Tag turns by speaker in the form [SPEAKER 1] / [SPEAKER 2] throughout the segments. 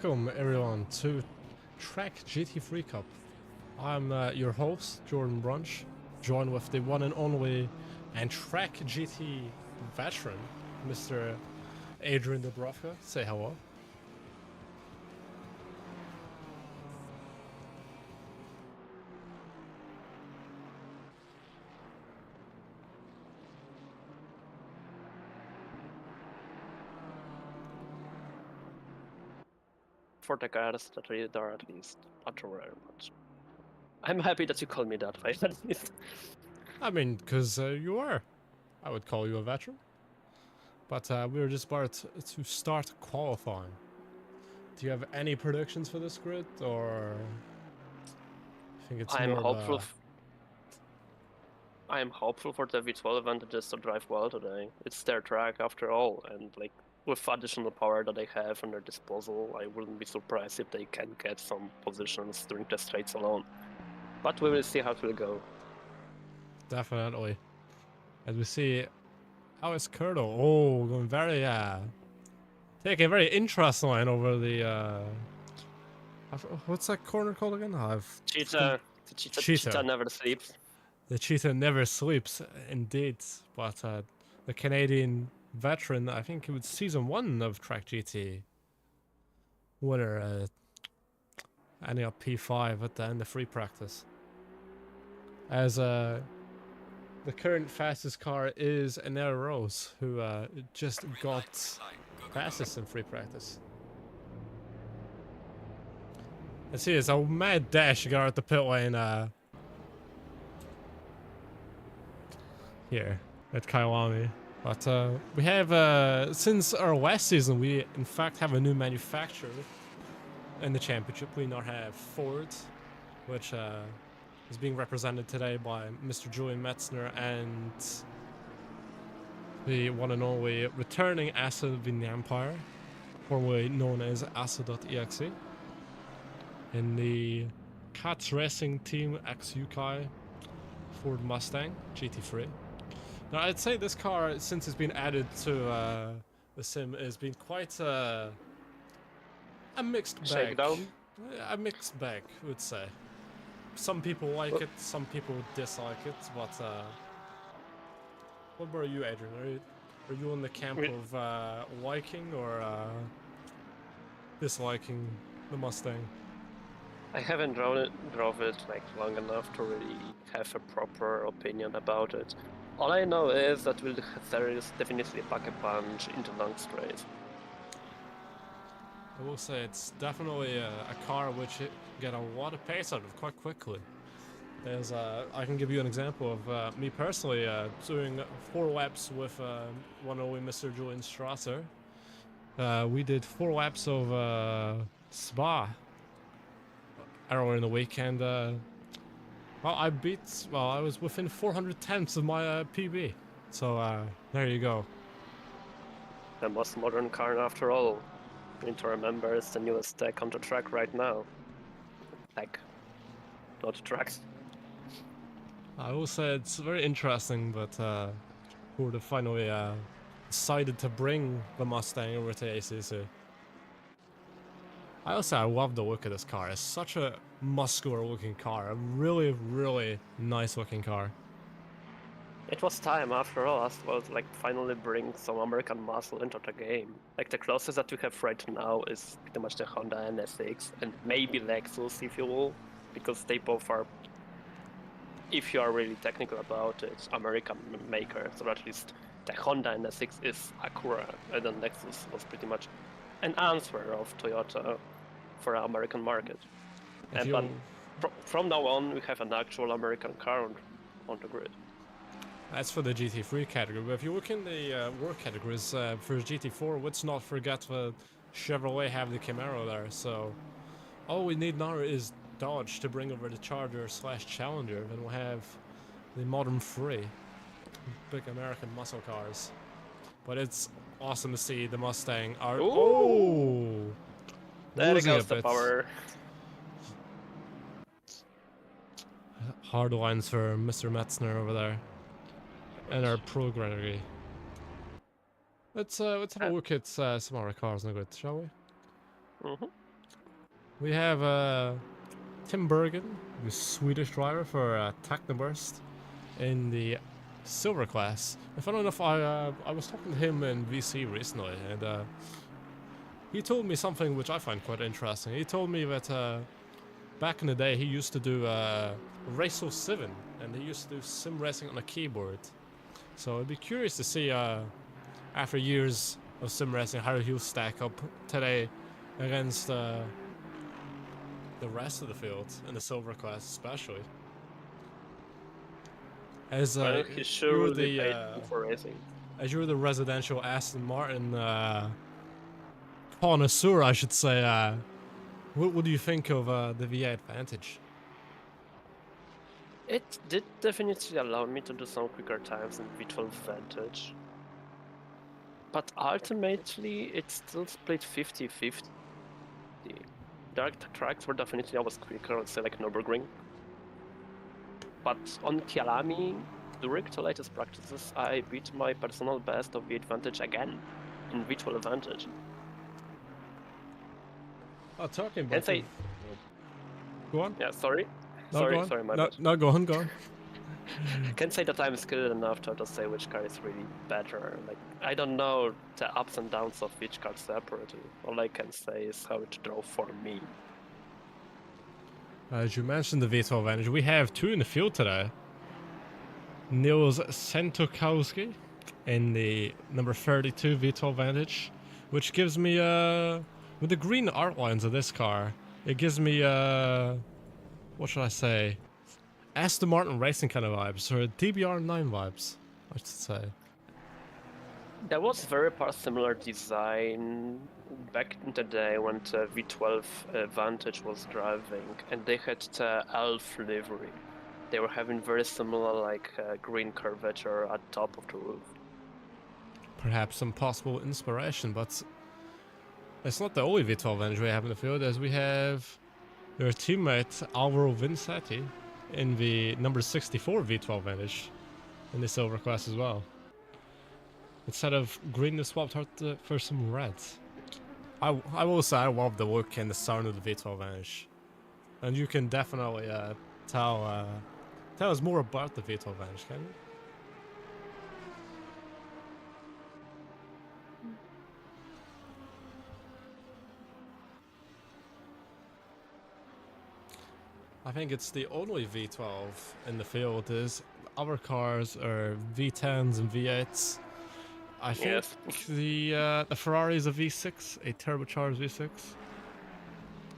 [SPEAKER 1] welcome everyone to Tracc GT3 Cup. I'm your host, Jordan Brunch, joined with the one and only and Tracc GT veteran, Mr. Adrian Dubrovka. Say hello.
[SPEAKER 2] For the guys that read are at least not very much. I'm happy that you call me that way, at least.
[SPEAKER 1] I mean, because you are. I would call you a veteran. But we were just about to start qualifying. Do you have any predictions for this grid, or I think it's more
[SPEAKER 2] hopeful.
[SPEAKER 1] of
[SPEAKER 2] I am hopeful for the V12 advantages to drive well today. It's their track after all, and like with additional power that they have at their disposal, I wouldn't be surprised if they can get some positions during the straights alone. But we will see how it will go.
[SPEAKER 1] Definitely. As we see, how is Kurdo? Oh, going very taking a very interesting line over the what's that corner called again?
[SPEAKER 2] Cheetah never sleeps.
[SPEAKER 1] The cheetah never sleeps, indeed. But the Canadian veteran, I think it was season 1 of Tracc GT winner, ending up P5 at the end of free practice. As the current fastest car is Anera Rose, who just got fastest in free practice. Let's see, it's a mad dash to get out the pit lane here at Kyalami. But we have, since our last season, we in fact have a new manufacturer in the championship. We now have Ford, which is being represented today by Mr. Julian Metzner and the one and only returning Assetto Empire, formerly known as Assetto.exe, in the Katz Racing Team X Yukai Ford Mustang GT3. Now, I'd say this car, since it's been added to the sim, has been quite a mixed bag.
[SPEAKER 2] Shakedown?
[SPEAKER 1] A mixed bag, I would say. Some people like it, some people dislike it, but what about you, Adrian? Are you in the camp of liking or disliking the Mustang?
[SPEAKER 2] I haven't drove it like long enough to really have a proper opinion about it. All I know is that there is definitely a pack a punch into long straight.
[SPEAKER 1] I will say it's definitely a car which it get a lot of pace out of quite quickly. There's I can give you an example of me personally doing 4 laps with one only Mr. Julian Strasser. We did 4 laps of Spa earlier in the weekend. Well, I was within 400 tenths of my PB. So there you go.
[SPEAKER 2] The most modern car after all. You need to remember it's the newest tech on the track right now. Tech, not tracks.
[SPEAKER 1] I will say it's very interesting, but Ford have finally decided to bring the Mustang over to ACC. I love the look of this car. It's such a muscular looking car. A really, really nice looking car.
[SPEAKER 2] It was time after all as well to like finally bring some American muscle into the game. Like the closest that we have right now is pretty much the Honda NSX and maybe Lexus if you will, because they both are, if you are really technical about it, American makers, or at least the Honda NSX is Acura, and then Lexus was pretty much an answer of Toyota for the American market. And from now on, we have an actual American car on the grid.
[SPEAKER 1] That's for the GT3 category, but if you look in the work categories for GT4, let's not forget that Chevrolet have the Camaro there, so all we need now is Dodge to bring over the Charger / Challenger, then we'll have the modern 3 big American muscle cars. But it's awesome to see the Mustang are
[SPEAKER 2] there goes the power.
[SPEAKER 1] Hard lines for Mr. Metzner over there and our pro Gregory. Let's have a look at some other cars in the grid, shall we? we have Tim Bergen, the Swedish driver for Technoburst in the silver class. And funny enough, I was talking to him in VC recently, and he told me something which I find quite interesting. He told me that back in the day he used to do Race 07, and he used to do sim racing on a keyboard. So I'd be curious to see after years of sim racing how he'll stack up today against the rest of the field in the silver class, especially. As
[SPEAKER 2] He surely paid for racing.
[SPEAKER 1] As you're the residential Aston Martin connoisseur, I should say, what do you think of the V8 Vantage?
[SPEAKER 2] It did definitely allow me to do some quicker times in V12 Vantage. But ultimately, it still split 50-50. Dark tracks were definitely always quicker, let's say like Nürburgring. But on Kialami, during the latest practices, I beat my personal best of V8 Vantage again in V12 Vantage.
[SPEAKER 1] Oh, talking about...
[SPEAKER 2] Can say...
[SPEAKER 1] Go on.
[SPEAKER 2] Yeah, sorry.
[SPEAKER 1] No,
[SPEAKER 2] Sorry, my bad.
[SPEAKER 1] No, go on.
[SPEAKER 2] Can't say that I'm skilled enough to just say which car is really better. Like, I don't know the ups and downs of each car separately. All I can say is how it drove for me.
[SPEAKER 1] As you mentioned the V12 Vantage, we have two in the field today. Niels Sentokowski in the number 32 V12 Vantage, which gives me, with the green art lines of this car, it gives me, what should I say? Aston Martin racing kind of vibes, or DBR9 vibes, I should say.
[SPEAKER 2] There was very similar design back in the day when the V12 Vantage was driving, and they had the Elf livery. They were having very similar, like, green curvature at top of the roof.
[SPEAKER 1] Perhaps some possible inspiration, but it's not the only V12 Vantage we have in the field, as we have their teammate Alvaro Vincetti in the number 64 V12 Vantage in the silver class as well. Instead of green, they swapped out for some reds. I will say I love the look and the sound of the V12 Vantage, and you can definitely tell us more about the V12 Vantage, can you? I think it's the only V12 in the field. Is other cars are V10s and V8s. I think the Ferrari is a V6, a turbocharged V6.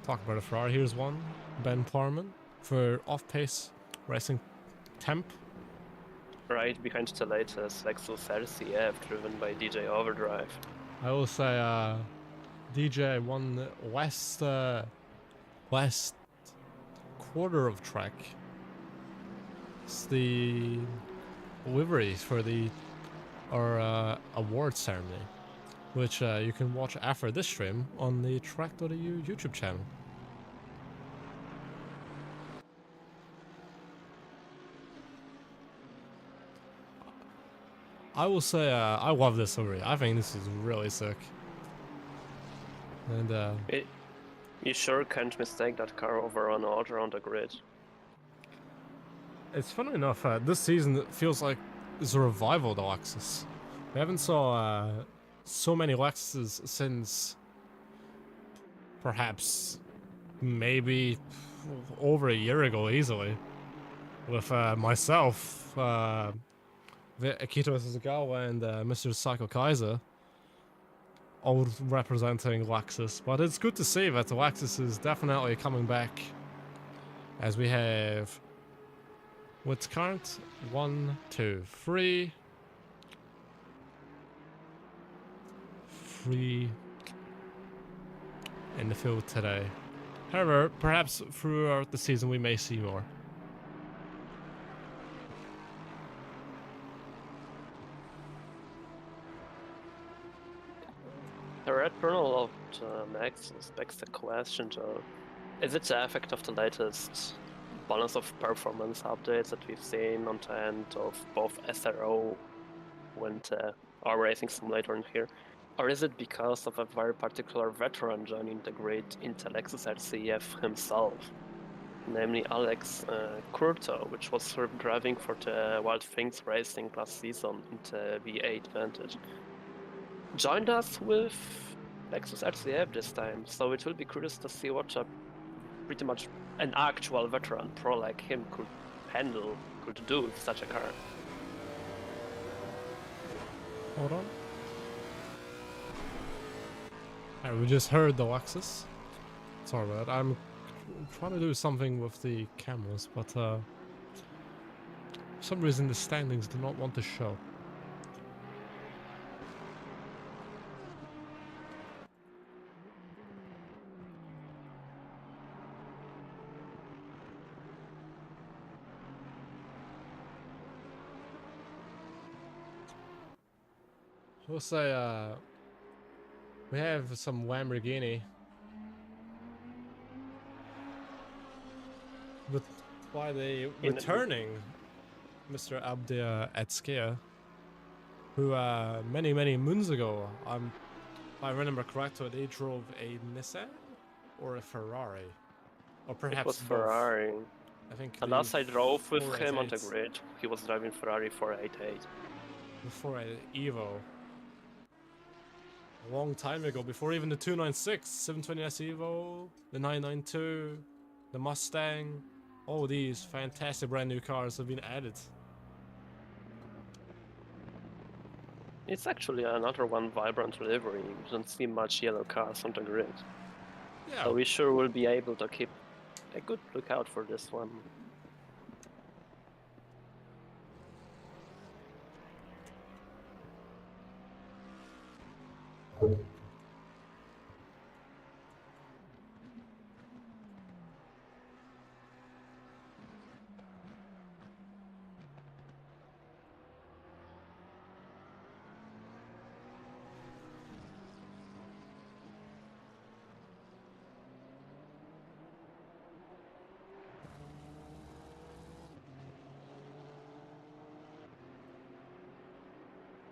[SPEAKER 1] Talk about a Ferrari. Here's one, Ben Plarman for off-pace racing temp.
[SPEAKER 2] Right behind the latest Lexus RCF driven by DJ Overdrive.
[SPEAKER 1] I will say DJ won last quarter of track. It's the livery for the award ceremony, which you can watch after this stream on the tracc.eu YouTube channel. I will say I love this livery. I think this is really sick. And
[SPEAKER 2] you sure can't mistake that car over an order on the grid.
[SPEAKER 1] It's funny enough, this season it feels like it's a revival of the Lexus. We haven't saw so many Lexuses since perhaps maybe over a year ago easily. With myself, Akito Suzukawa and Mr. Sako Kaiser all representing Lexus. But it's good to see that the Lexus is definitely coming back, as we have what's current 1, 2, 3 in the field today. However, perhaps throughout the season we may see more.
[SPEAKER 2] The red kernel of Nexus begs the question, though, is it the effect of the latest balance of performance updates that we've seen on the end of both SRO and our racing simulator in here? Or is it because of a very particular veteran joining the grid into Lexus LCF himself? Namely Alex Curto, which was driving for the Wild Things Racing last season in the V8 Vantage. Joined us with Lexus LCF this time, so it will be curious to see what a pretty much an actual veteran pro like him could do with such a car.
[SPEAKER 1] Hold on. Alright, we just heard the Lexus. Sorry about that. I'm trying to do something with the cameras, but for some reason the standings do not want to show. We'll say we have some Lamborghini, but by the returning Mr. Abdi Atskea, who many moons ago, if I remember correctly, they drove a Nissan or a Ferrari, or perhaps
[SPEAKER 2] it was
[SPEAKER 1] both.
[SPEAKER 2] Ferrari.
[SPEAKER 1] I think
[SPEAKER 2] the last I drove with him on the
[SPEAKER 1] 488.
[SPEAKER 2] grid, he was driving Ferrari 488.
[SPEAKER 1] The 488 Evo. A long time ago, before even the 296, 720S Evo, the 992, the Mustang, all these fantastic brand new cars have been added.
[SPEAKER 2] It's actually another one vibrant livery. You don't see much yellow cars on the grid.
[SPEAKER 1] Yeah.
[SPEAKER 2] So we sure will be able to keep a good lookout for this one.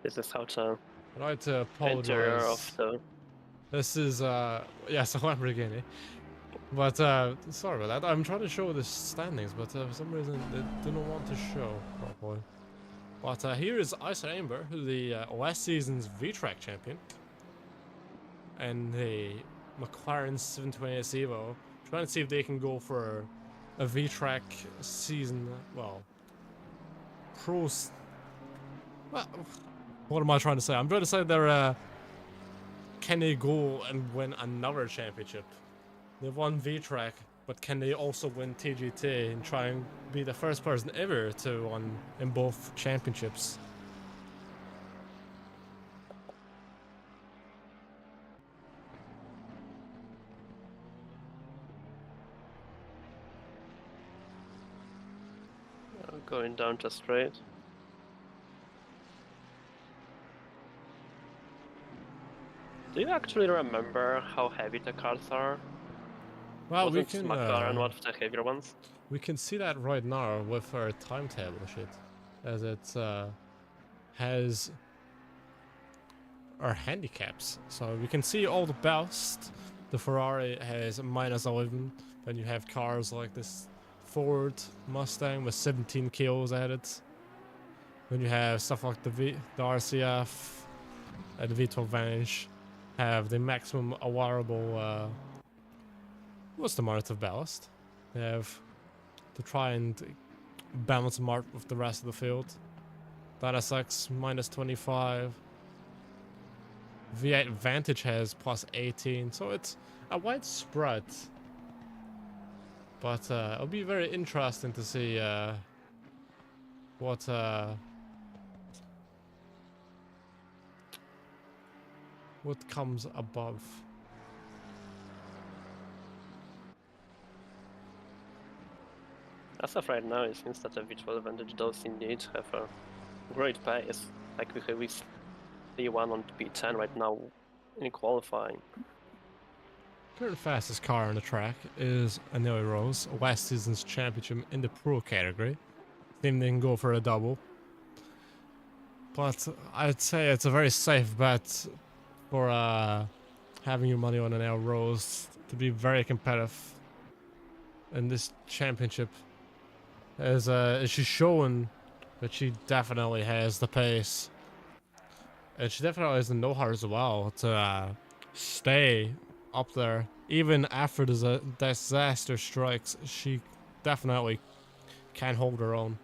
[SPEAKER 2] This is how to
[SPEAKER 1] I'd like to
[SPEAKER 2] interior
[SPEAKER 1] apologize.
[SPEAKER 2] of the.
[SPEAKER 1] This is yes, a Lamborghini. But sorry about that. I'm trying to show the standings, but for some reason they do not want to show properly. But here is Isaac Amber, the last season's V-Track champion, and the McLaren 720S Evo, trying to see if they can go for a V-Track season. Well, well, what am I trying to say? I'm trying to say they're can they go and win another championship? They've won V-Track, but can they also win TGT and try and be the first person ever to win in both championships?
[SPEAKER 2] Going down to straight. Do you actually remember how heavy the cars are?
[SPEAKER 1] Well,
[SPEAKER 2] Wasn't McLaren one of the heavier ones?
[SPEAKER 1] we can see that right now with our timetable shit, as it has our handicaps. So we can see all the best. The Ferrari has -11. Then you have cars like this Ford Mustang with 17 kilos added. Then you have stuff like the RCF and the V12 Vantage have the maximum allowable what's the amount of ballast? They have to try and balance them out with the rest of the field. That SX -25. V8 Vantage has +18, so it's a wide spread. But it'll be very interesting to see what comes above.
[SPEAKER 2] As of right now, it seems that the V12 Vantage does indeed have a great pace. Like we see one on P10 right now in qualifying.
[SPEAKER 1] Current fastest car on the track is Anelli Rose, last season's championship in the Pro category. Think they can go for a double. But I'd say it's a very safe bet for having your money on an L Rose to be very competitive in this championship. As she's showing that she definitely has the pace. And she definitely has the know-how as well to stay up there. Even after the disaster strikes, she definitely can hold her own.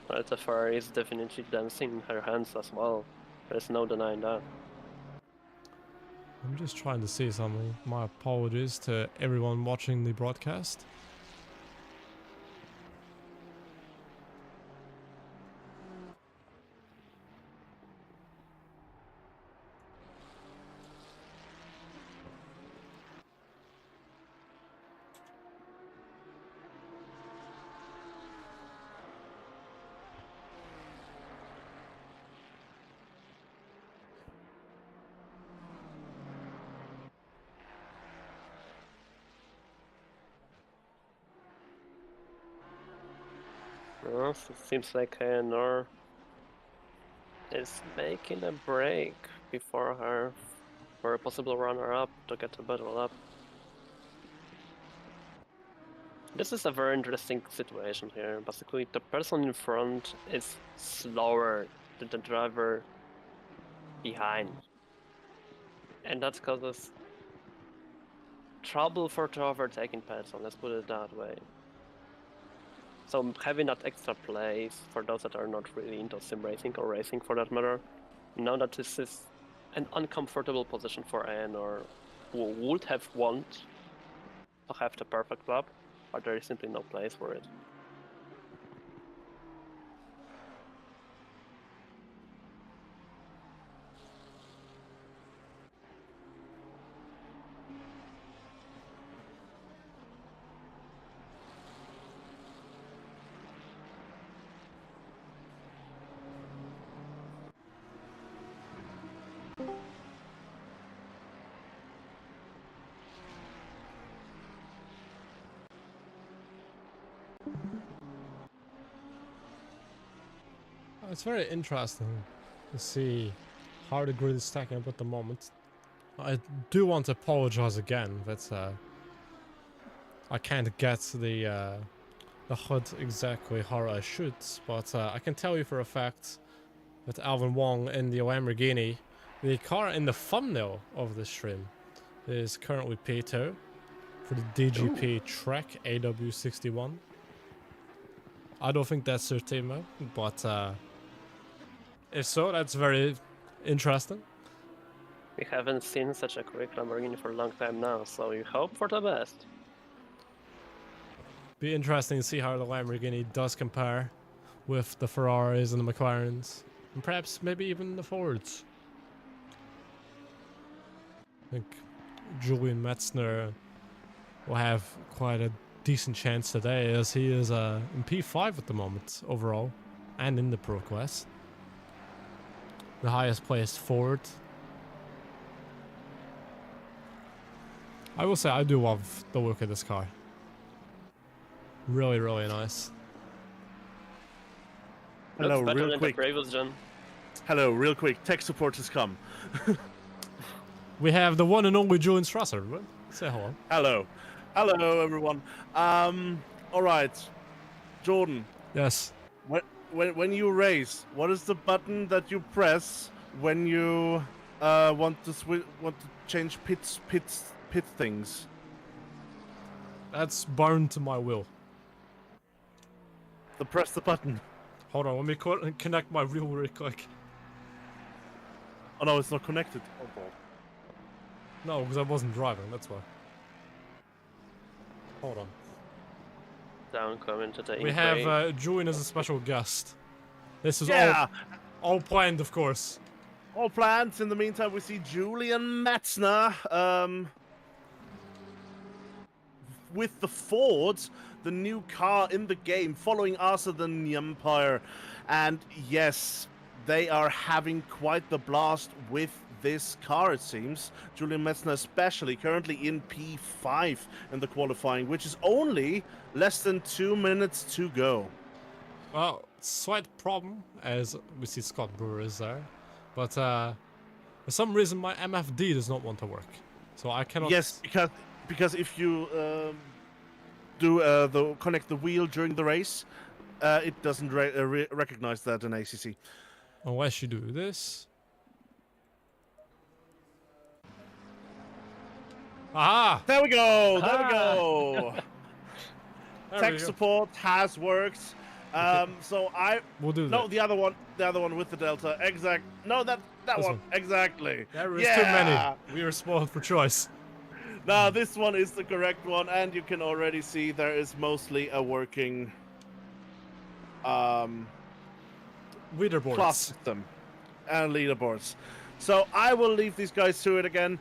[SPEAKER 2] But the Ferrari is definitely dancing in her hands as well. There's no denying that.
[SPEAKER 1] I'm just trying to see something. My apologies to everyone watching the broadcast.
[SPEAKER 2] Well, it seems like Nor is making a break before her for a possible runner-up to get a better lap. This is a very interesting situation here. Basically, the person in front is slower than the driver behind. And that causes trouble for the overtaking person, let's put it that way. So having that extra place for those that are not really into sim racing or racing for that matter, know that this is an uncomfortable position for Anor, who would have wanted to have the perfect lap, but there is simply no place for it.
[SPEAKER 1] It's very interesting to see how the grid is stacking up at the moment. I do want to apologize again that I can't get the HUD exactly how I should, but I can tell you for a fact that Alvin Wong in the Lamborghini, the car in the thumbnail of the stream, is currently P2 for the DGP tracc.eu 61. I don't think that's their team mode, but if so, that's very interesting.
[SPEAKER 2] We haven't seen such a quick Lamborghini for a long time now, so you hope for the best.
[SPEAKER 1] Be interesting to see how the Lamborghini does compare with the Ferraris and the McLarens, and perhaps maybe even the Fords. I think Julian Metzner will have quite a decent chance today, as he is in P5 at the moment overall, and in the Pro class. The highest placed Ford. I will say I do love the look of this car. Really, really nice.
[SPEAKER 3] Hello,
[SPEAKER 2] Looks better
[SPEAKER 3] real
[SPEAKER 2] than
[SPEAKER 3] quick.
[SPEAKER 2] the previous gen.
[SPEAKER 3] Hello, real quick. Tech support has come.
[SPEAKER 1] We have the one and only Julian Strasser. Say hello.
[SPEAKER 3] Hello. Hello, everyone. All right. Jordan,
[SPEAKER 1] Yes.
[SPEAKER 3] when you race, what is the button that you press when you want to change pit things?
[SPEAKER 1] That's bound to my will.
[SPEAKER 3] Press the button.
[SPEAKER 1] Hold on, let me connect my wheel really quick.
[SPEAKER 3] Oh no, it's not connected. Oh god.
[SPEAKER 1] No, because I wasn't driving, that's why. Hold on.
[SPEAKER 2] Down coming to the
[SPEAKER 1] We have Julian as a special guest. This is
[SPEAKER 3] Yeah.
[SPEAKER 1] all planned, of course.
[SPEAKER 3] All plans. In the meantime, we see Julian Metzner with the Ford, the new car in the game, following Arthur the Empire. And yes, they are having quite the blast with this car, it seems. Julian Metzner especially, currently in P5 in the qualifying, which is only less than 2 minutes to go.
[SPEAKER 1] Well, slight problem, as we see Scott Brewer is there, but for some reason my MFD does not want to work, so I cannot.
[SPEAKER 3] Yes, because if you connect the wheel during the race, it doesn't recognize that in ACC.
[SPEAKER 1] Unless you do this. Aha!
[SPEAKER 3] There we go. There we
[SPEAKER 2] Ah.
[SPEAKER 3] go.
[SPEAKER 1] There
[SPEAKER 3] Tech
[SPEAKER 1] we go.
[SPEAKER 3] support has worked. So
[SPEAKER 1] We'll do
[SPEAKER 3] no,
[SPEAKER 1] that.
[SPEAKER 3] the other one with the delta. Exact. No, that
[SPEAKER 1] This
[SPEAKER 3] one
[SPEAKER 1] one.
[SPEAKER 3] exactly.
[SPEAKER 1] There is
[SPEAKER 3] Yeah.
[SPEAKER 1] too many. We are spoiled for choice.
[SPEAKER 3] Now this one is the correct one, and you can already see there is mostly a working
[SPEAKER 1] Leaderboards.
[SPEAKER 3] class system and leaderboards. So I will leave these guys to it again.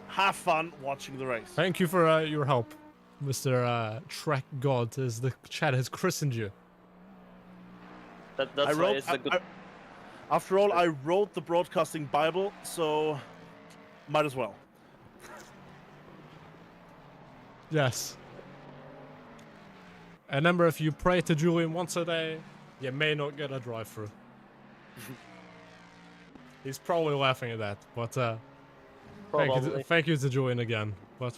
[SPEAKER 3] Have fun watching the race.
[SPEAKER 1] Thank you for your help, Mr. Track God, as the chat has christened you.
[SPEAKER 2] That's why it's a good.
[SPEAKER 3] After all, I wrote the broadcasting Bible, so might as well.
[SPEAKER 1] Yes. And remember, if you pray to Julian once a day, you may not get a drive-through. He's probably laughing at that, but
[SPEAKER 2] Probably.
[SPEAKER 1] thank you to Julian again. But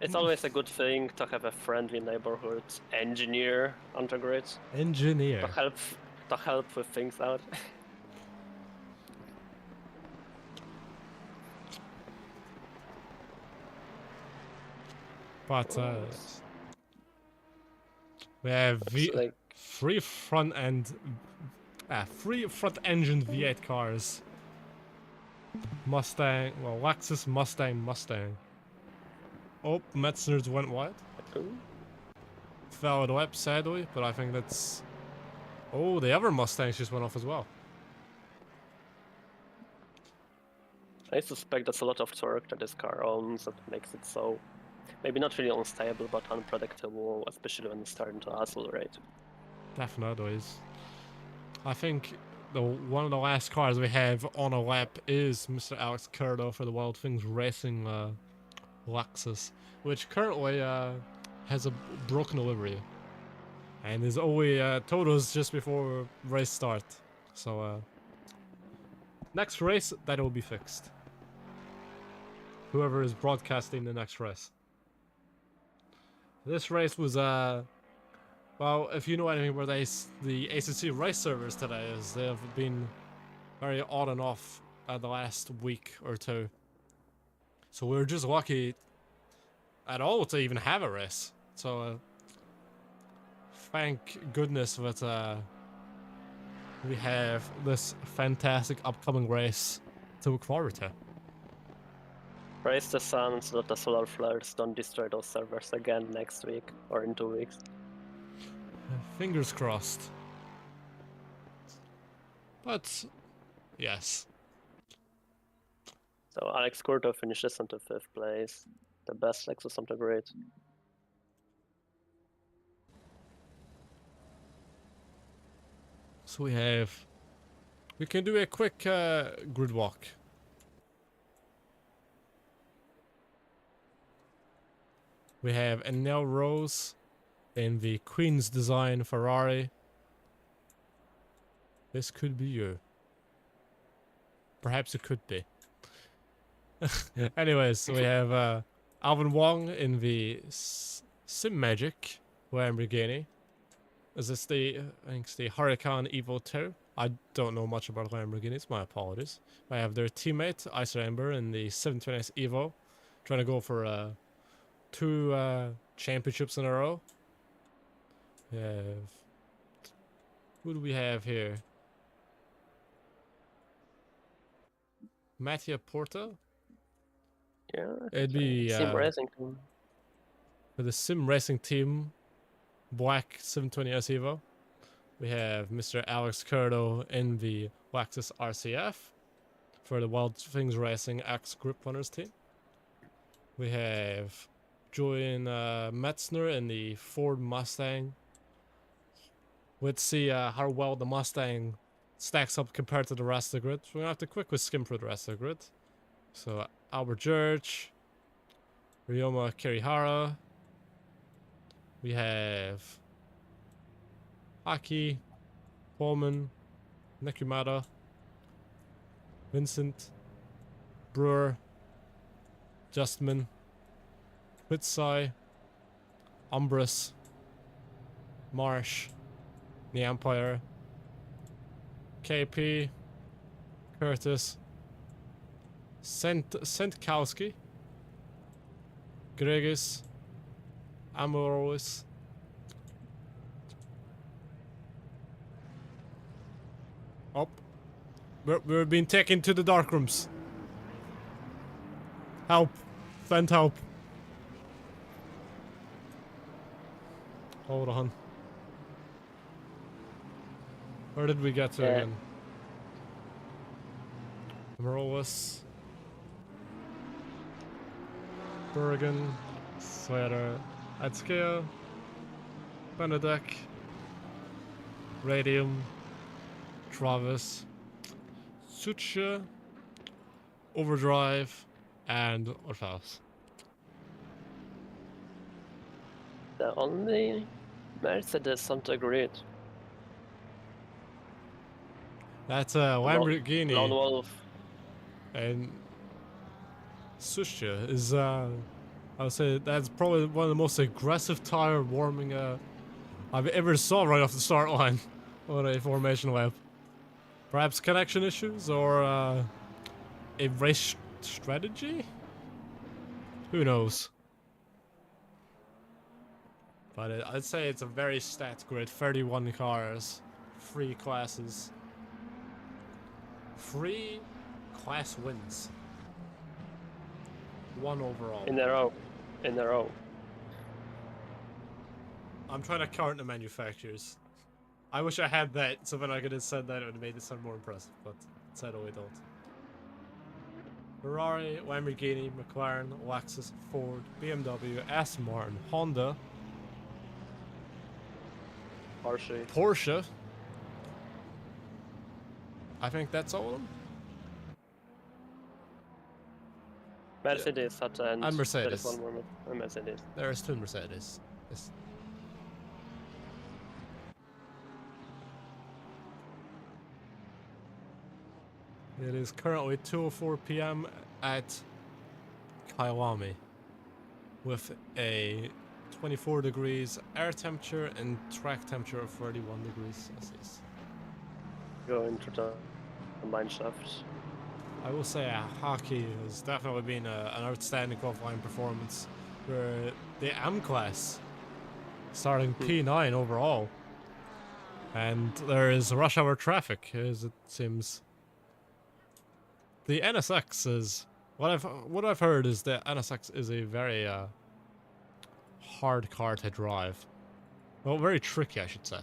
[SPEAKER 2] It's always a good thing to have a friendly neighborhood engineer on the grid
[SPEAKER 1] engineer.
[SPEAKER 2] to help with things out.
[SPEAKER 1] But we have
[SPEAKER 2] like
[SPEAKER 1] three front engine V8 cars. Mustang, well, Lexus, Mustang. Oh, Metzner's went wide. Fouled up, sadly, but I think that's... Oh, the other Mustangs just went off as well.
[SPEAKER 2] I suspect there's a lot of torque that this car owns that makes it so maybe not really unstable but unpredictable, especially when it's starting to accelerate.
[SPEAKER 1] Definitely is. I think one of the last cars we have on a lap is Mr. Alex Curdo for the Wild Things Racing Lexus, which currently has a broken livery and is only totals just before race start. So next race that will be fixed. Whoever is broadcasting the next race. This race was well, if you know anything about the ACC race servers today, is they have been very on and off the last week or two. So we were just lucky at all to even have a race. So thank goodness that we have this fantastic upcoming race to look forward to.
[SPEAKER 2] Praise the sun so that the solar flares don't destroy those servers again next week or in 2 weeks.
[SPEAKER 1] Fingers crossed. But yes.
[SPEAKER 2] So Alex Curto finishes into 5th place, the best Lexus on the grid.
[SPEAKER 1] So we can do a quick grid walk. We have Enel Rose in the Queen's Design Ferrari. This could be you. Perhaps it could be. Anyways, we have Alvin Wong in the Simmagic Lamborghini. Is this I think it's the Huracan Evo 2. I don't know much about Lamborghinis, my apologies. I have their teammate, Ice Amber, in the 720S Evo, trying to go for 2 championships in a row. We have... Who do we have here? Mattia Porta?
[SPEAKER 2] Yeah,
[SPEAKER 1] It'd be
[SPEAKER 2] Sim Racing team.
[SPEAKER 1] for the Sim Racing Team Black 720S Evo. We have Mr. Alex Curto in the Lexus RCF for the Wild Things Racing X Group Runners team. We have Julian Metzner in the Ford Mustang. Let's see how well the Mustang stacks up compared to the rest of the grid. We're gonna have to quickly skim through the rest of the grid. So Albert George, Ryoma Kirihara. We have Aki, Pullman, Nekumata, Vincent, Brewer, Justman, Pitsai, Umbris, Marsh, The Empire, KP, Curtis, Sentkowski, Gregis, Amorois, oh, we're being taken to the dark rooms. Help, send help. Hold on. Where did we get to again? Amorois, Bergen, Slater, Adskea, Benedek, Radium, Travis, Sucha, Overdrive, and Orphaus.
[SPEAKER 2] The only Mercedes on the grid.
[SPEAKER 1] That's a Lamborghini.
[SPEAKER 2] Lone Wolf.
[SPEAKER 1] And Sucha is, I would say that's probably one of the most aggressive tire warming I've ever saw right off the start line on a formation lap. Perhaps connection issues or a race strategy? Who knows? But I'd say it's a very stat grid, 31 cars, 3 classes. 3 class wins. 1 overall.
[SPEAKER 2] In a row. In a row.
[SPEAKER 1] I'm trying to count the manufacturers. I wish I had that, so when I could have said that, it would have made it sound more impressive, but sadly we don't. Ferrari, Lamborghini, McLaren, Lexus, Ford, BMW, Aston Martin, Honda, Porsche. I think that's all of them.
[SPEAKER 2] Mercedes at the end.
[SPEAKER 1] And Mercedes.
[SPEAKER 2] There is one more Mercedes.
[SPEAKER 1] There is 2 Mercedes. Yes. It is currently 2:04 p.m. at Kyalami with a 24 degrees air temperature and track temperature of 31 degrees Celsius.
[SPEAKER 2] Going to the combine shaft.
[SPEAKER 1] I will say hockey has definitely been an outstanding qualifying performance where the M class starting P9 overall, and there is rush hour traffic as it seems. The NSX is what I've heard is that NSX is a very hard car to drive. Well, very tricky, I should say.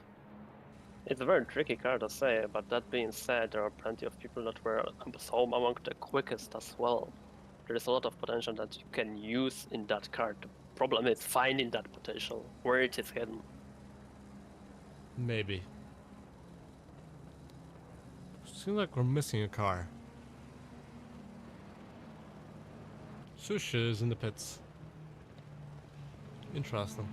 [SPEAKER 2] It's a very tricky car to say, but that being said, there are plenty of people that were some among the quickest as well. There is a lot of potential that you can use in that car. The problem is finding that potential, where it is hidden.
[SPEAKER 1] Maybe. Seems like we're missing a car. Susha is in the pits. Interesting.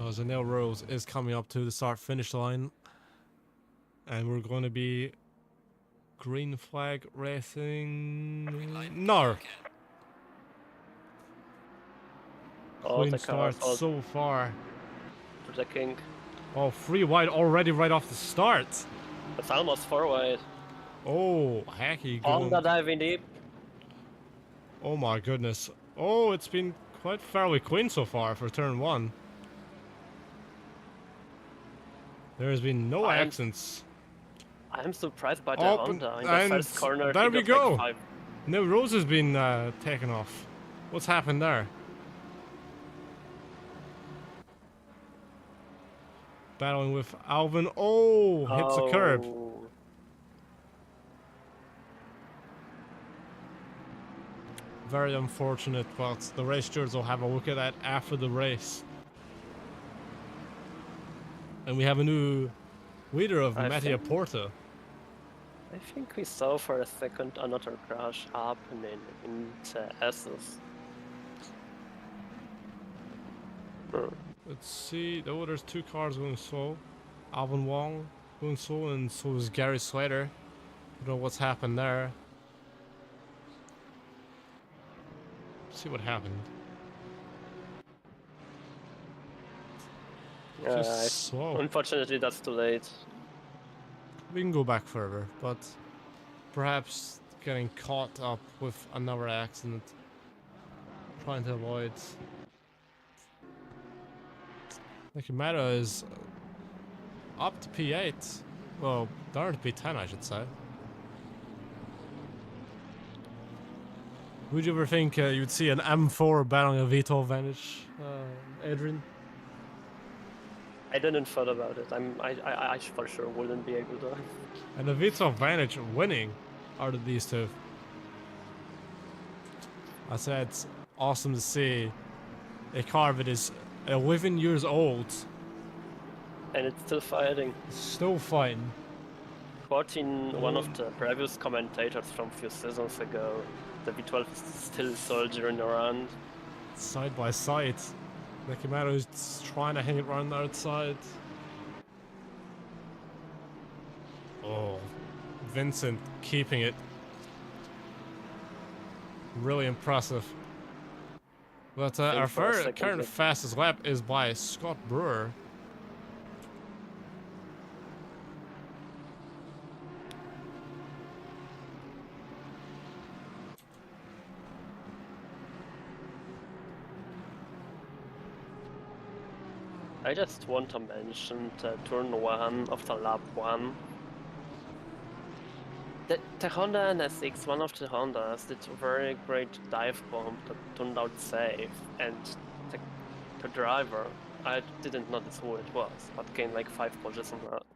[SPEAKER 1] Zanel Rose is coming up to the start-finish line. And we're going to be green flag racing. No!
[SPEAKER 2] Oh,
[SPEAKER 1] Clean
[SPEAKER 2] the car
[SPEAKER 1] start so far.
[SPEAKER 2] for the king.
[SPEAKER 1] Oh, 3 wide already right off the start.
[SPEAKER 2] It's almost 4 wide.
[SPEAKER 1] Oh, hacky going.
[SPEAKER 2] Honda diving deep.
[SPEAKER 1] Oh my goodness. Oh, it's been quite fairly clean so far for turn 1. There has been no accidents.
[SPEAKER 2] I'm surprised by the
[SPEAKER 1] Oh,
[SPEAKER 2] Honda in
[SPEAKER 1] and
[SPEAKER 2] the first corner.
[SPEAKER 1] there
[SPEAKER 2] he
[SPEAKER 1] we
[SPEAKER 2] got
[SPEAKER 1] go.
[SPEAKER 2] Like 5.
[SPEAKER 1] No, Rose has been taken off. What's happened there? Battling with Alvin. Oh, hits a curb. Very unfortunate, but the race stewards will have a look at that after the race. And we have a new leader of Mattia Porta.
[SPEAKER 2] I think we saw for a second another crash happening in the S's.
[SPEAKER 1] Let's see. Oh, there's 2 cars going slow. Alvin Wong going slow, and so is Gary Slater. I don't know what's happened there. Let's see what happened. Just slow.
[SPEAKER 2] Unfortunately, that's too late.
[SPEAKER 1] We can go back further, but perhaps getting caught up with another accident. Trying to avoid. Nakimata is up to P8. Well, down to P10, I should say. Would you ever think you'd see an M4 battling a V12 Vantage, Adrian?
[SPEAKER 2] I didn't thought about it. I for sure wouldn't be able to.
[SPEAKER 1] And the V12 Vantage winning out of these two. I said it's awesome to see a car that is 11 years old.
[SPEAKER 2] And it's still fighting.
[SPEAKER 1] Still fighting.
[SPEAKER 2] Quoting one of the previous commentators from a few seasons ago, the V12 is still soldiering around.
[SPEAKER 1] Side by side. Nakimata is trying to hang it around the outside. Oh, Vincent keeping it. Really impressive. But our current fastest lap is by Scott Brewer.
[SPEAKER 2] I just want to mention turn 1 of the lap 1. The Honda NSX, one of the Hondas, did a very great dive bomb that turned out safe, and the driver, I didn't notice who it was, but gained like 5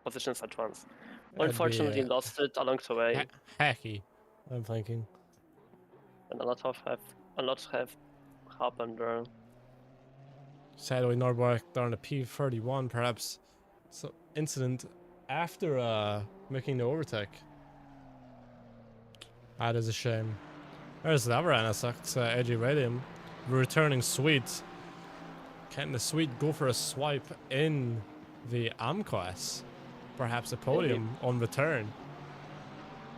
[SPEAKER 2] positions at once. Unfortunately, lost it along the way.
[SPEAKER 1] Hacky, I'm thinking.
[SPEAKER 2] And a lot have happened there.
[SPEAKER 1] Sadly, Norberg down to P31, perhaps some incident after making the overtake. That is a shame. There's the other NSX, AJ Radium, returning Sweet. Can the Sweet go for a swipe in the AM class? Perhaps a podium on return.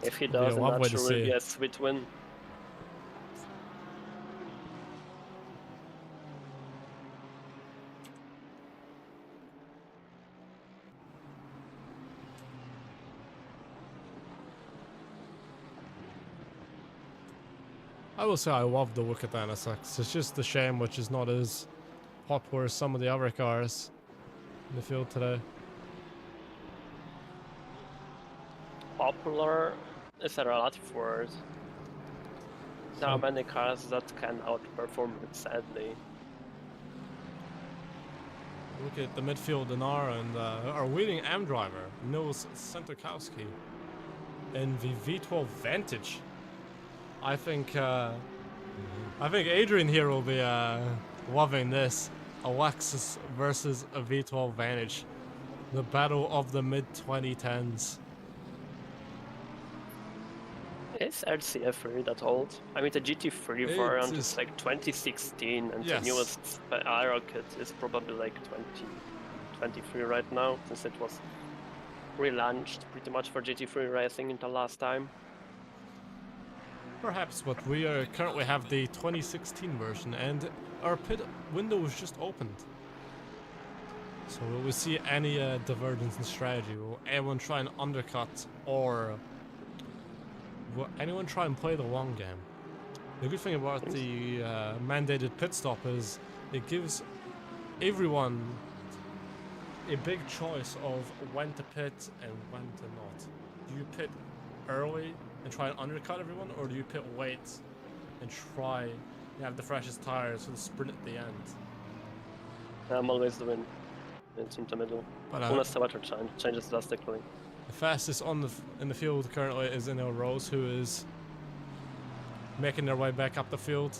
[SPEAKER 2] If he does, that will be a Sweet win.
[SPEAKER 1] I will say I love the look at the NSX. It's just a shame which is not as popular as some of the other cars in the field today.
[SPEAKER 2] Popular is a relative word. There are many cars that can outperform it, sadly.
[SPEAKER 1] Look at the midfield in and our leading AM driver, Nils Sentokowski, in the V12 Vantage. I think Adrian here will be loving this. Alexis versus a V12 Vantage. The battle of the mid-2010s.
[SPEAKER 2] Is RCF really that old? I mean, the GT3 variant is like 2016, and the newest iRocket is probably like 2023 right now, since it was relaunched pretty much for GT3 racing in the last time.
[SPEAKER 1] Perhaps, but we currently have the 2016 version, and our pit window was just opened. So will we see any divergence in strategy? Will anyone try and undercut, or will anyone try and play the long game? The good thing about the mandated pit stop is it gives everyone a big choice of when to pit and when to not. Do you pit early and try and undercut everyone, or do you pit late and try and have the freshest tires for the sprint at the end?
[SPEAKER 2] I'm always the win. It's in the middle.
[SPEAKER 1] But,
[SPEAKER 2] unless the weather changes drastically.
[SPEAKER 1] The fastest in the field currently is Inel Rose, who is making their way back up the field.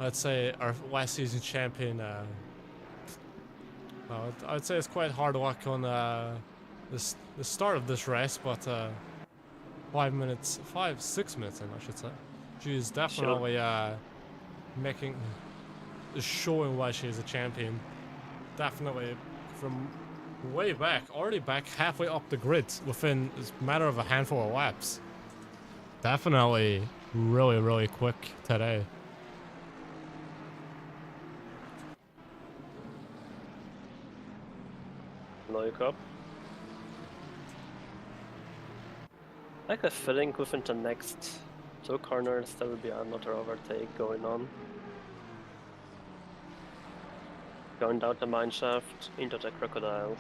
[SPEAKER 1] I'd say our last season champion. I'd say it's quite hard luck on the start of this race, but 6 minutes in, I should say. She is definitely making is showing why she is a champion. Definitely from way back, already back halfway up the grid within a matter of a handful of laps. Definitely really, really quick today.
[SPEAKER 2] Look up. I have a feeling within the next 2 corners there will be another overtake going on. Going down the mine shaft into the crocodiles.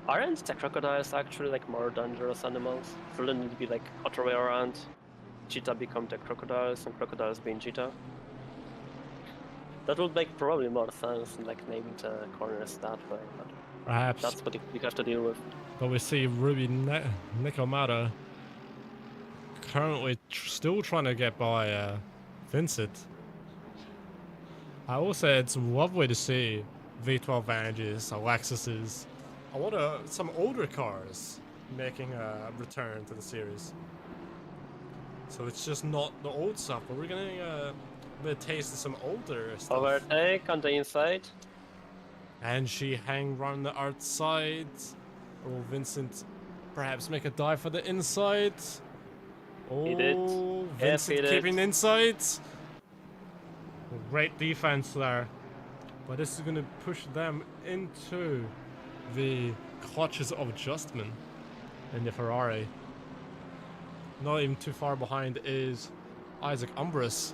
[SPEAKER 2] Aren't the crocodiles actually like more dangerous animals? Shouldn't it be like other way around? Cheetah become the crocodiles and crocodiles being cheetah? That would make probably more sense than like naming the corners that way, but
[SPEAKER 1] Perhaps.
[SPEAKER 2] that's what you have to deal with.
[SPEAKER 1] But we see Ruby Nikomata currently still trying to get by Vincent. I will say it's lovely to see V12 Vantages, Lexuses, a lot of some older cars making a return to the series. So it's just not the old stuff, but we're getting a bit of taste of some older stuff.
[SPEAKER 2] Overtake on the inside.
[SPEAKER 1] And she hang around the outside. Will Vincent perhaps make a dive for the inside? Oh,
[SPEAKER 2] He did. Yes,
[SPEAKER 1] Vincent
[SPEAKER 2] he did.
[SPEAKER 1] keeping the inside. Great defense there. But this is going to push them into the clutches of adjustment in the Ferrari. Not even too far behind is Isaac Umbris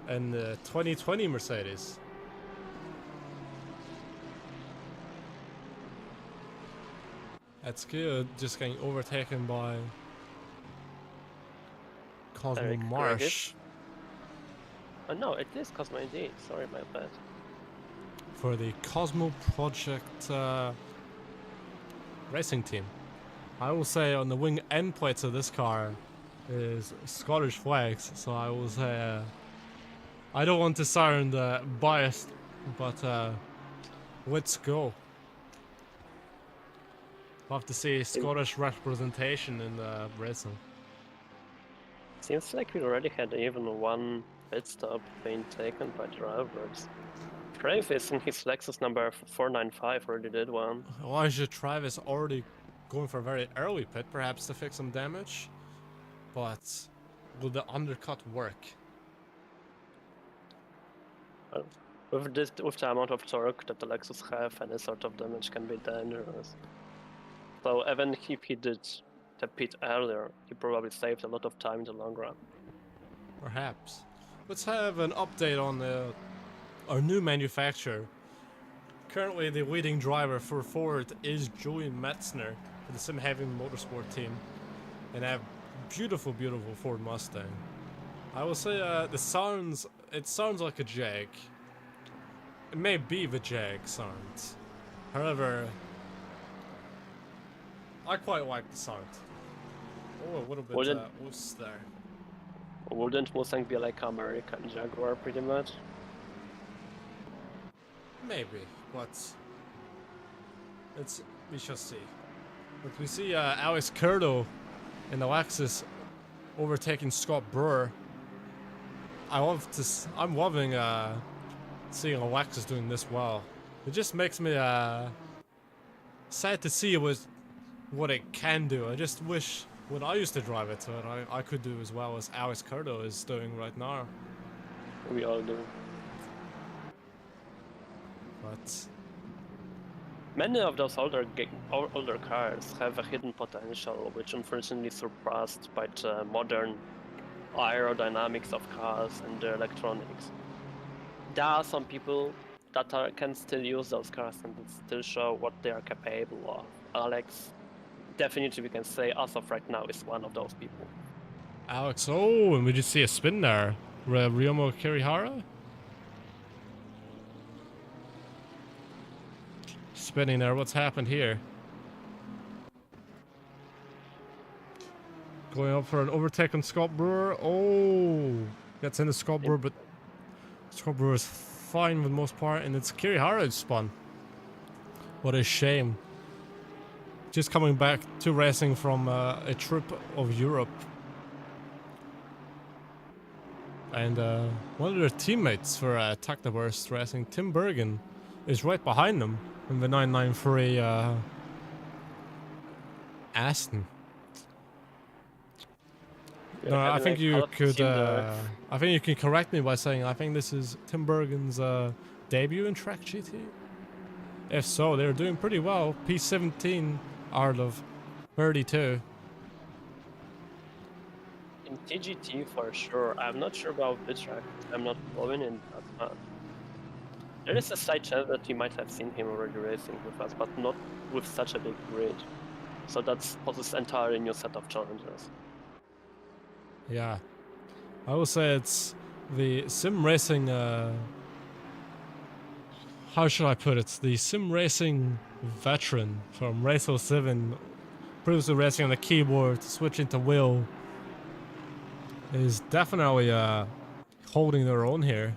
[SPEAKER 1] in the 2020 Mercedes. That's good, just getting overtaken by Cosmo
[SPEAKER 2] Eric
[SPEAKER 1] Marsh
[SPEAKER 2] Oh no, it is Cosmo indeed. Sorry, my bad.
[SPEAKER 1] for the Cosmo Project racing team. I will say on the wing end plates of this car is Scottish flags, so I will say I don't want to sound biased, but let's go. Love to see Scottish representation in the racing.
[SPEAKER 2] Seems like we already had even one pit stop being taken by drivers. Travis in his Lexus number 495 already did one.
[SPEAKER 1] Elijah Travis already going for a very early pit, perhaps to fix some damage. But will the undercut work?
[SPEAKER 2] With the amount of torque that the Lexus have, any sort of damage can be dangerous. So even if he did the pit earlier, he probably saved a lot of time in the long run.
[SPEAKER 1] Perhaps. Let's have an update on our new manufacturer. Currently the leading driver for Ford is Julian Metzner for the Simgrid Motorsport team. And a beautiful, beautiful Ford Mustang. I will say it sounds like a Jag. It may be the Jag sound. However, I quite like the sound. Oh, a little bit loose there.
[SPEAKER 2] Wouldn't Mustang be like American Jaguar pretty much?
[SPEAKER 1] Maybe, but we shall see. But we see Alex Curdo in the Lexus overtaking Scott Brewer. I'm loving seeing Lexus doing this well. It just makes me sad to see what it can do. I just wish when I used to drive it, I could do as well as Alex Curdo is doing right now.
[SPEAKER 2] We all do.
[SPEAKER 1] But
[SPEAKER 2] Many of those older cars have a hidden potential, which unfortunately is surpassed by the modern aerodynamics of cars and their electronics. There are some people that can still use those cars and still show what they are capable of. Alex, definitely we can say as of right now, is one of those people.
[SPEAKER 1] Alex, oh, and we just see a spin there. Ryomo Kirihara? Spinning there, what's happened here? Going up for an overtake on Scott Brewer. Oh, gets into Scott Brewer, but Scott Brewer is fine for the most part, and it's Kirihara who spun. What a shame. Just coming back to racing from a trip of Europe. And one of their teammates for Tactiverse Racing, Tim Bergen, is right behind them in the 993 Aston.
[SPEAKER 2] Yeah,
[SPEAKER 1] No, I
[SPEAKER 2] having,
[SPEAKER 1] think
[SPEAKER 2] like,
[SPEAKER 1] you
[SPEAKER 2] half the
[SPEAKER 1] could.
[SPEAKER 2] team there.
[SPEAKER 1] I think you can correct me by saying I think this is Tim Bergen's debut in Track GT. If so, they're doing pretty well. P17 out of 32.
[SPEAKER 2] In TGT for sure. I'm not sure about this track. I'm not following in that much. There is a slight chance that you might have seen him already racing with us, but not with such a big grid. So that's poses entirely new set of challenges.
[SPEAKER 1] Yeah, I will say it's the sim racing. How should I put it? The sim racing veteran from Race 07, previously racing on the keyboard, switching to wheel, is definitely holding their own here.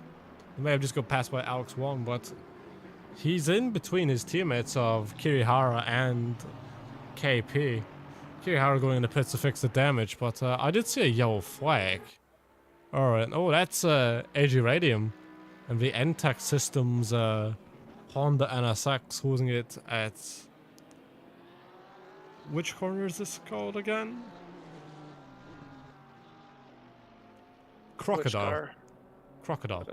[SPEAKER 1] They may have just got passed by Alex Wong, but he's in between his teammates of Kirihara and KP. Kirihara going in the pits to fix the damage, but I did see a yellow flag. Alright, oh, that's AG Radium and the NTEC Systems Honda NSX holding it at... Which corner is this called again? Crocodile. Crocodile.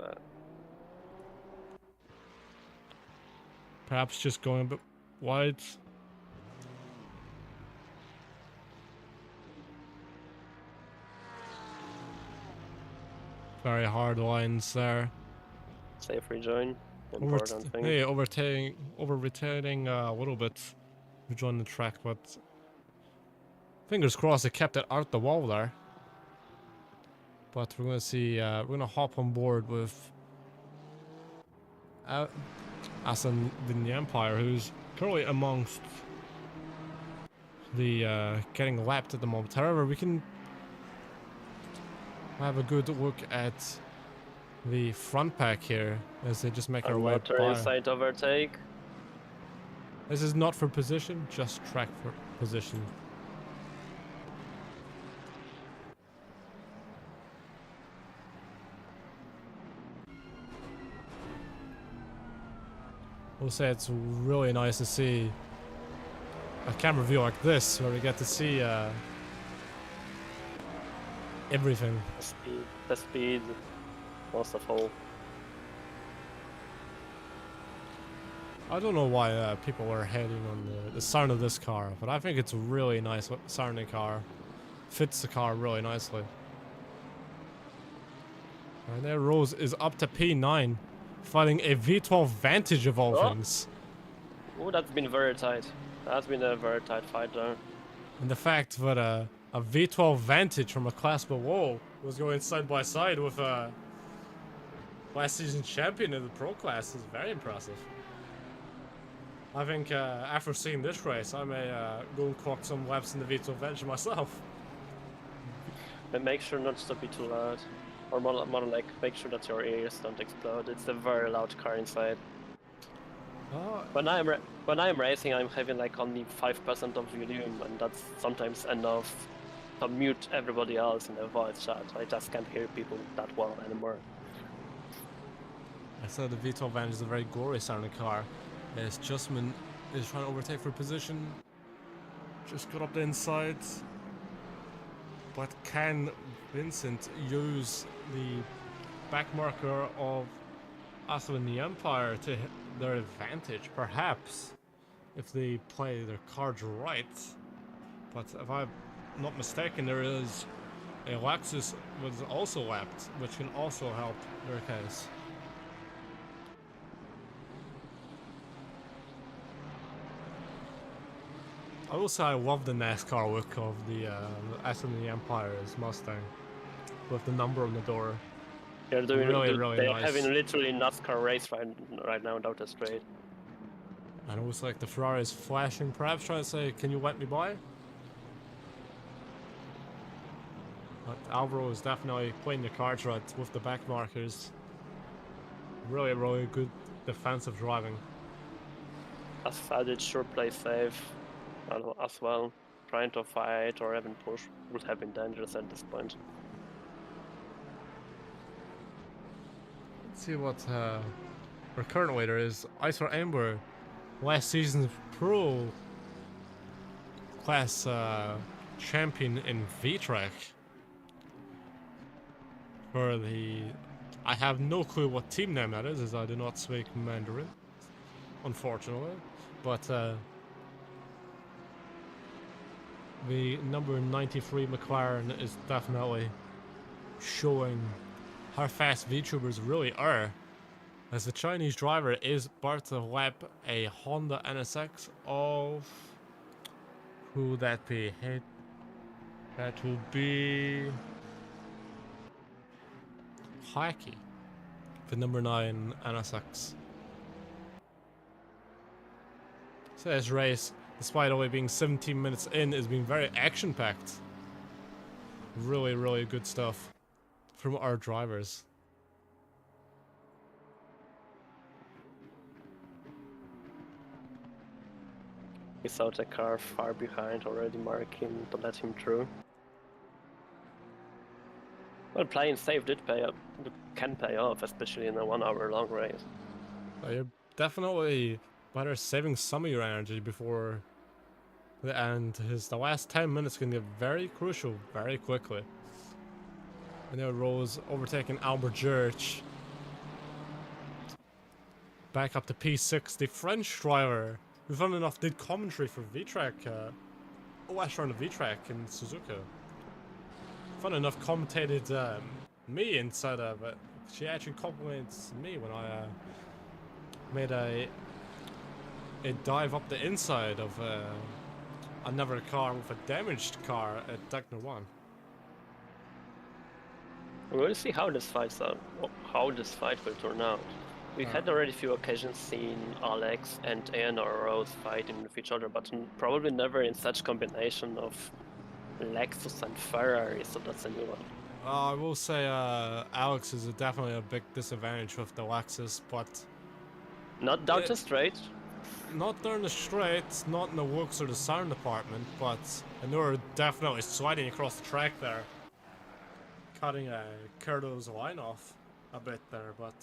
[SPEAKER 1] Perhaps just going a bit wide. Very hard lines there.
[SPEAKER 2] Safe rejoin. Important thing.
[SPEAKER 1] Hey, overtaking a little bit. Rejoin the track, but fingers crossed it kept it out the wall there. But we're gonna see. We're gonna hop on board with Assetto the Empire, who's currently amongst the getting lapped at the moment. However, we can have a good look at the front pack here as they just make our way by.
[SPEAKER 2] Inside overtake.
[SPEAKER 1] This is not for position, just track for position. We'll say it's really nice to see a camera view like this, where we get to see everything.
[SPEAKER 2] The speed, most of all.
[SPEAKER 1] I don't know why people are hating on the sound of this car, but I think it's a really nice sounding car. Fits the car really nicely. And there Rose is up to P9, fighting a V12 Vantage of all things.
[SPEAKER 2] Oh, that's been very tight. That's been a very tight fight there.
[SPEAKER 1] And the fact that a V12 Vantage from a class below was going side by side with a last season champion in the pro class is very impressive. I think after seeing this race, I may go and clock some laps in the V12 Vantage myself.
[SPEAKER 2] But make sure not to be too loud. Or more like, make sure that your ears don't explode. It's a very loud car inside. When I'm racing, I'm having like only 5% of volume, and that's sometimes enough to mute everybody else in the voice chat. I just can't hear people that well anymore.
[SPEAKER 1] I said the V12 Vantage is a very gory sounding car. As Justman is trying to overtake for position. Just got up the inside. But can Vincent use the back marker of Assetto the Empire to their advantage? Perhaps, if they play their cards right. But if I'm not mistaken, there is a Lexus was also lapped, which can also help their case. I will say I love the NASCAR look of the Assetto the Empire's Mustang, with the number on the door.
[SPEAKER 2] They're doing
[SPEAKER 1] really
[SPEAKER 2] they're
[SPEAKER 1] nice.
[SPEAKER 2] having literally NASCAR race right now down the straight.
[SPEAKER 1] And it looks like the Ferrari is flashing, perhaps trying to say, "Can you let me by?" But Alvaro is definitely playing the cards right with the back markers. Really good defensive driving.
[SPEAKER 2] Assetto sure play safe as well. Trying to fight or even push would have been dangerous at this point.
[SPEAKER 1] see what our current leader is. Icer Amber, last season's pro class champion in VTRAC. For the... I have no clue what team name that is, as I do not speak Mandarin, unfortunately. But the number 93 McLaren is definitely showing how fast VTubers really are, as the Chinese driver is about to lap a Honda NSX of... who would that be? That would be... Hockey, the number 9 NSX. So this race, despite only being 17 minutes in, is being very action-packed. Really, really good stuff from our drivers.
[SPEAKER 2] He saw the car far behind already marking to let him through. Well, playing safe can pay off, especially in a 1 hour long race.
[SPEAKER 1] You're definitely better saving some of your energy before the end. The last 10 minutes can get very crucial very quickly. And now Rose overtaking Albert George. Back up to P6, the French driver, who fun enough did commentary for VTRAC, last round of VTRAC in Suzuka. Fun enough commentated me inside of it. She actually complimented me when I made a dive up the inside of another car with a damaged car at Techno 1.
[SPEAKER 2] We'll see how this fight will turn out. We had already a few occasions seen Alex and Ian or Rose fighting with each other, but probably never in such combination of Lexus and Ferrari, so that's a new one.
[SPEAKER 1] I will say Alex is definitely a big disadvantage with the Lexus, but...
[SPEAKER 2] Not down the straight.
[SPEAKER 1] Not down the straight, not in the looks or the sound department, but I know we're definitely sliding across the track there. Cutting Curto's line off a bit there, but...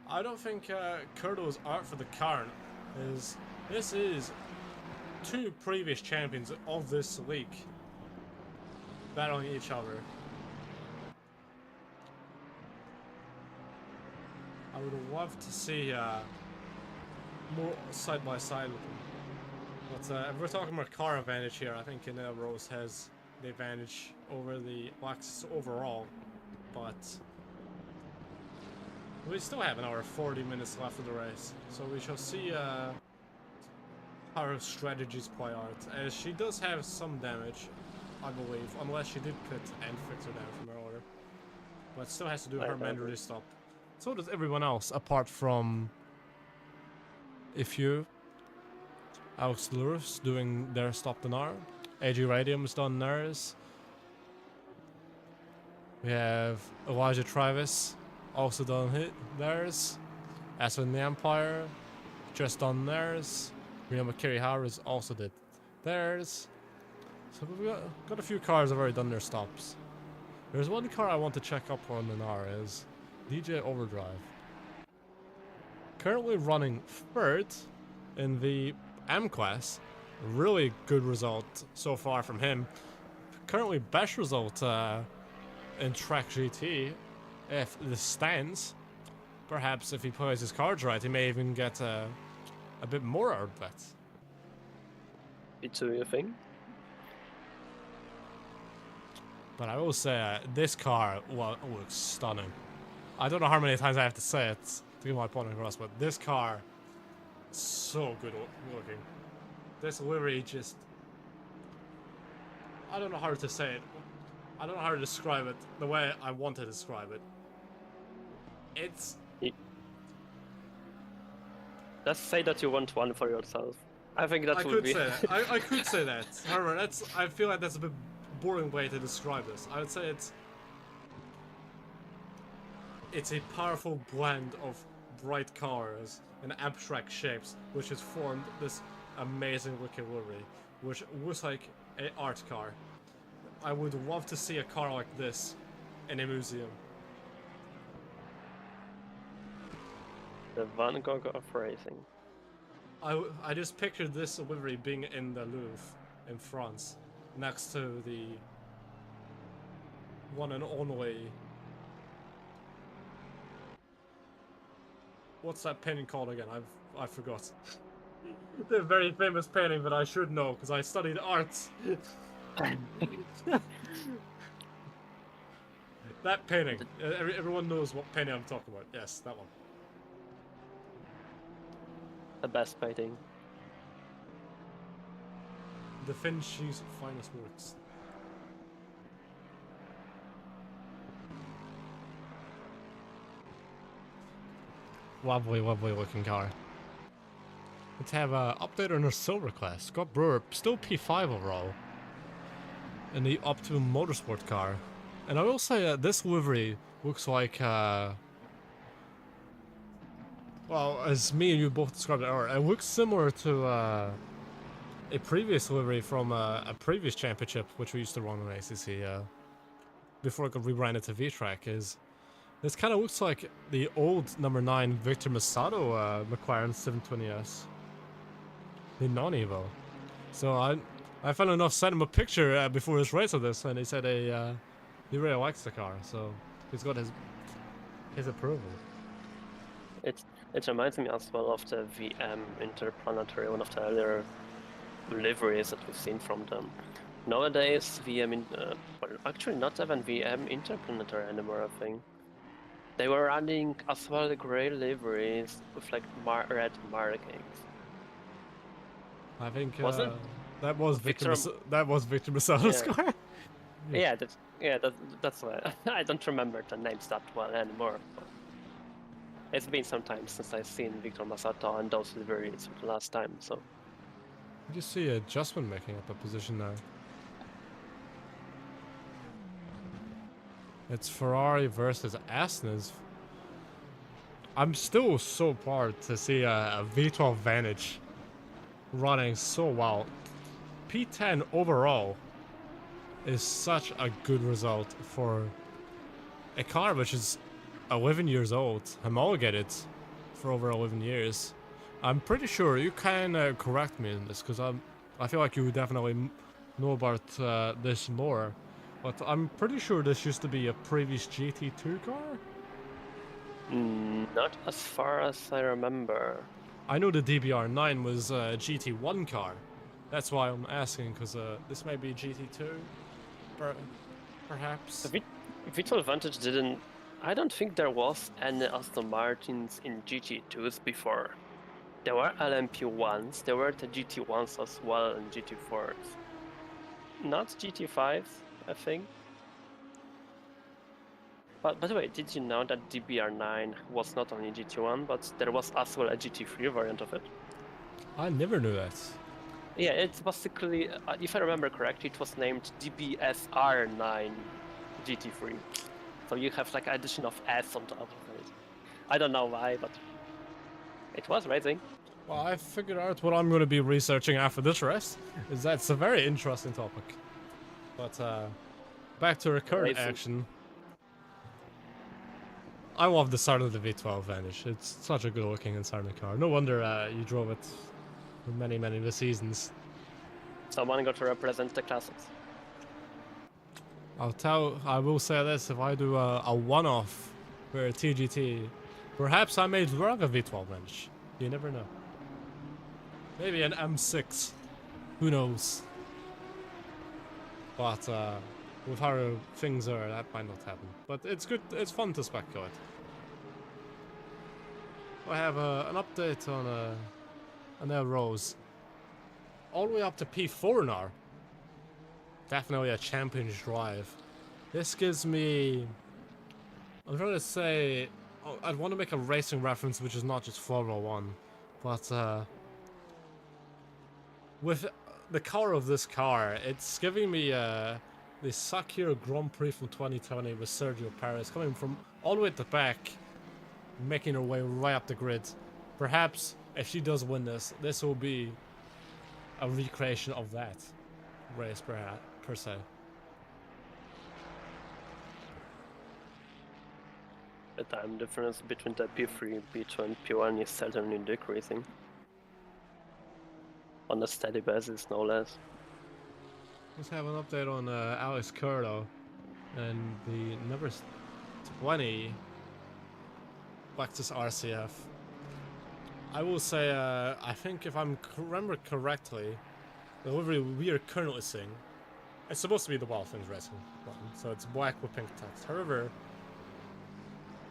[SPEAKER 1] I don't think Curto's out for the count, as this is 2 previous champions of this league battling each other. I would love to see more side by side with them. But if we're talking about car advantage here, I think Canelo Rose has the advantage over the Lexus overall, but we still have another 40 minutes left of the race, so we shall see how her strategies play out, as she does have some damage, I believe, unless she did pit and fix her down from earlier, but still has to do her mandatory stop. So does everyone else, apart from If Alex Lewis doing their stop an hour, AG Radium's done theirs. We have Elijah Travis also done theirs. Assetto the Empire just done theirs. Remember Kerry Harris also did theirs. So we've got a few cars that have already done their stops. There's one car I want to check up on an hour, is DJ Overdrive. Currently running 3rd in the M class. Really good result so far from him. Currently best result in Tracc GT, if this stands. Perhaps if he plays his cards right, he may even get a bit more out of that.
[SPEAKER 2] P2, you think?
[SPEAKER 1] But I will say, this car looks stunning. I don't know how many times I have to say it to get my point across, but this car is so good looking. This livery just... I don't know how to say it. I don't know how to describe it the way I want to describe it. It's...
[SPEAKER 2] Let's say that you want one for yourself. I think that would be...
[SPEAKER 1] I could say that. However, I feel like that's a bit boring way to describe this. I would say it's a powerful blend of bright colors and abstract shapes, which has formed this amazing looking livery, which looks like an art car. I would love to see a car like this in a museum.
[SPEAKER 2] The Van Gogh of racing.
[SPEAKER 1] I just pictured this livery being in the Louvre in France, next to the one and only. What's that painting called again? I forgot. The very famous painting that I should know because I studied arts. That painting. Everyone knows what painting I'm talking about. Yes, that one.
[SPEAKER 2] The best painting.
[SPEAKER 1] Da Vinci's finest works. Lovely, lovely looking car. Let's have an update on our silver class. Scott Brewer, still P5 overall. In the Optimum Motorsport car. And I will say that this livery looks like, well, as me and you both described it earlier, it looks similar to a previous livery from a previous championship, which we used to run on ACC, before it got rebranded to V-Track. This kind of looks like the old number 9 Victor Masato McLaren 720S. The non-Evo. So I found enough sent him a picture before his race of this, and he said he really likes the car, so he's got his approval.
[SPEAKER 2] It reminds me as well of the VM Interplanetary, one of the earlier liveries that we've seen from them. Nowadays, well, actually not even VM Interplanetary anymore, I think. They were running as well the grey liveries with like red markings.
[SPEAKER 1] I think
[SPEAKER 2] Was it?
[SPEAKER 1] that was Victor Masato's
[SPEAKER 2] Yeah.
[SPEAKER 1] car.
[SPEAKER 2] That's why I don't remember the names that well anymore. But it's been some time since I've seen Victor Masato and those liveries the last time, so.
[SPEAKER 1] You just see Adjustment making up a position now. It's Ferrari versus Aston's. I'm still so proud to see a V12 Vantage running so well. P10 overall is such a good result for a car which is 11 years old, homologated for over 11 years. I'm pretty sure you can correct me in this, because I feel like you definitely know about this more. But I'm pretty sure this used to be a previous GT2 car?
[SPEAKER 2] Not as far as I remember.
[SPEAKER 1] I know the DBR9 was a GT1 car. That's why I'm asking, because this may be GT2, perhaps.
[SPEAKER 2] The V12 Vantage didn't... I don't think there was any Aston Martins in GT2s before. There were LMP1s, there were the GT1s as well and GT4s. Not GT5s, I think. But by the way, did you know that DBR9 was not only GT1, but there was as well a GT3 variant of it?
[SPEAKER 1] I never knew that.
[SPEAKER 2] Yeah, it's basically, if I remember correctly, it was named DBSR9 GT3. So you have like addition of S on top of it. I don't know why, but it was racing.
[SPEAKER 1] Well, I figured out what I'm going to be researching after this race. That's a very interesting topic. But back to our current action. I love the start of the V12 Vantage. It's such a good looking and sounding car. No wonder you drove it for many of the seasons.
[SPEAKER 2] Someone got to represent the classics.
[SPEAKER 1] I will say this, if I do a one-off for a TGT, perhaps I may drag a V12 Vantage. You never know. Maybe an M6. Who knows? But with how things are, that might not happen. But it's good, it's fun to speculate. I have an update on their rows. All the way up to P4 now. Definitely a champion's drive. This gives me... I'm trying to say... I'd want to make a racing reference which is not just Formula 1. But with the color of this car, it's giving me the Sakura Grand Prix from 2020 with Sergio Perez coming from all the way at the back, making her way right up the grid. Perhaps if she does win this will be a recreation of that race per se.
[SPEAKER 2] The time difference between the P3, P2 and P1 is certainly decreasing. On a steady basis, no less.
[SPEAKER 1] Let's have an update on Alex Curto and the number 20 Lexus RCF. I will say, I think if I remember correctly, the livery we are currently seeing, it's supposed to be the Wild Things Racing one, so it's black with pink text. However,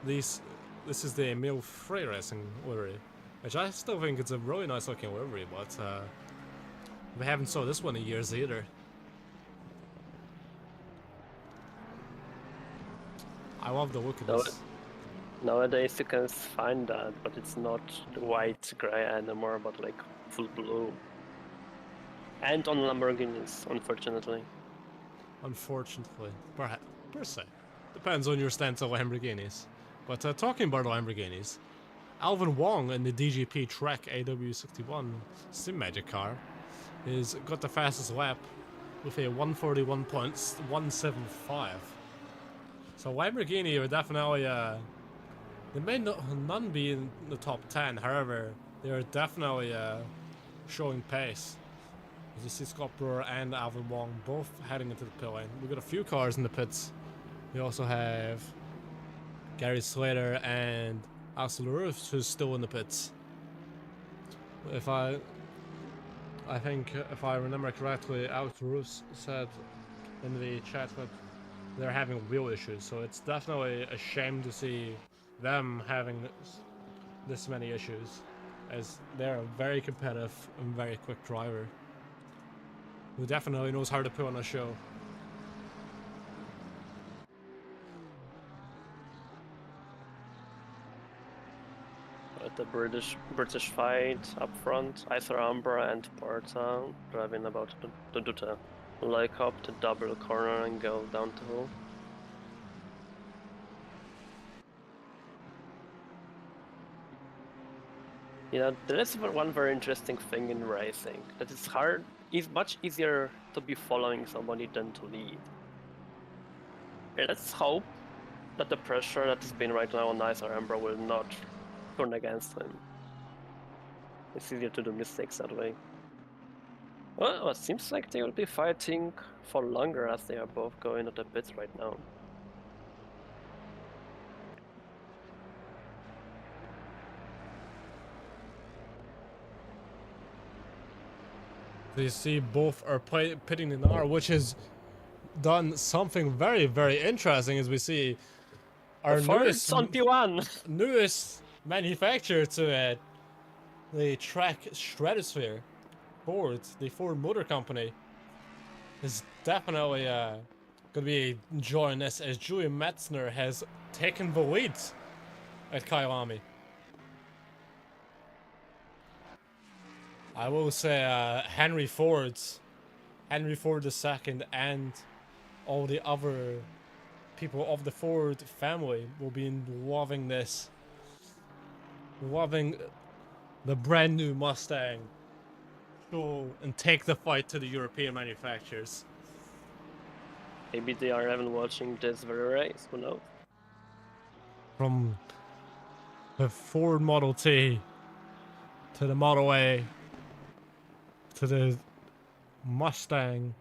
[SPEAKER 1] this is the Emil Frey Racing livery, which I still think it's a really nice looking livery, but we haven't saw this one in years either. I love the look of this.
[SPEAKER 2] Nowadays you can find that, but it's not white gray anymore, but like full blue. And on Lamborghinis, unfortunately.
[SPEAKER 1] Unfortunately, perhaps per se, depends on your stance on Lamborghinis. But talking about Lamborghinis, Alvin Wong in the DGP tracc.eu 61 Sim Magic car is got the fastest lap with a 141.175. So Lamborghini are definitely they may none be in the top 10. However, they are definitely showing pace. As you see Scott Brewer and Alvin Wong both heading into the pit lane. We've got a few cars in the pits. We also have Gary Slater and Axel Roos, who's still in the pits. I think if I remember correctly, Alex Roos said in the chat that they're having wheel issues, so it's definitely a shame to see them having this many issues, as they're a very competitive and very quick driver who definitely knows how to put on a show.
[SPEAKER 2] At the British fight up front, Isar Umbra and Porta driving about to do the like up the double corner and go down the hill. You know, there is one very interesting thing in racing, that it's much easier to be following somebody than to lead. Let's hope that the pressure that has been right now on Isar Umbra will not turn against him. It's easier to do mistakes that way. Well, it seems like they will be fighting for longer as they are both going to the pits right now.
[SPEAKER 1] You see both are pitting in R, which has done something very, very interesting, as we see our newest
[SPEAKER 2] on P1
[SPEAKER 1] newest manufacturer to it, the track Stratosphere, Ford, the Ford Motor Company, is definitely going to be enjoying this, as Julian Metzner has taken the lead at Kyalami. I will say Henry Ford II, and all the other people of the Ford family will be loving this. Loving the brand new Mustang. Go and take the fight to the European manufacturers.
[SPEAKER 2] Maybe they are even watching this very race, who knows?
[SPEAKER 1] From the Ford Model T to the Model A to the Mustang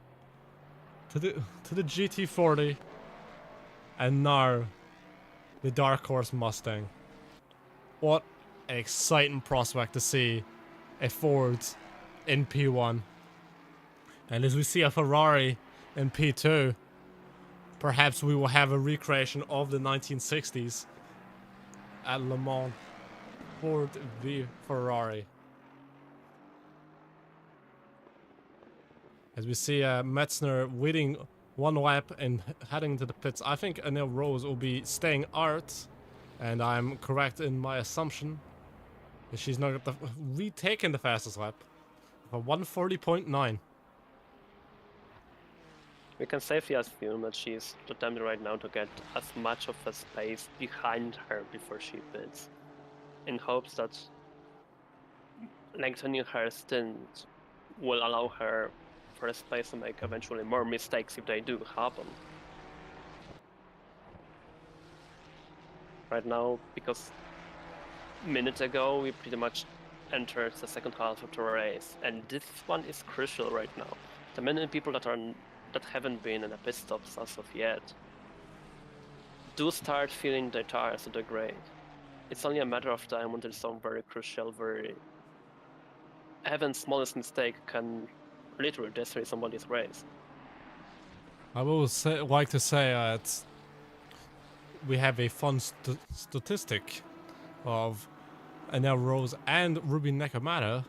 [SPEAKER 1] to the GT40 and now the Dark Horse Mustang. What an exciting prospect to see a Ford in P1. And as we see a Ferrari in P2, perhaps we will have a recreation of the 1960s at Le Mans. Ford v Ferrari. As we see Metzner leading one lap and heading to the pits. I think Anil Rose will be staying out, and I'm correct in my assumption that she's not retaken the fastest lap of 140.9.
[SPEAKER 2] We can safely assume that she's attempting right now to get as much of a space behind her before she pits, in hopes that lengthening her stint will allow her for a space to make eventually more mistakes if they do happen. right now because minute ago we pretty much entered the second half of the race, and this one is crucial right now. The many people that haven't been in a pit stops as of yet do start feeling their tires to degrade. It's only a matter of time until some very crucial, very even smallest mistake can literally destroy somebody's race.
[SPEAKER 1] I will like to say that we have a fun statistic of Anel Rose and Ruby Nakamura,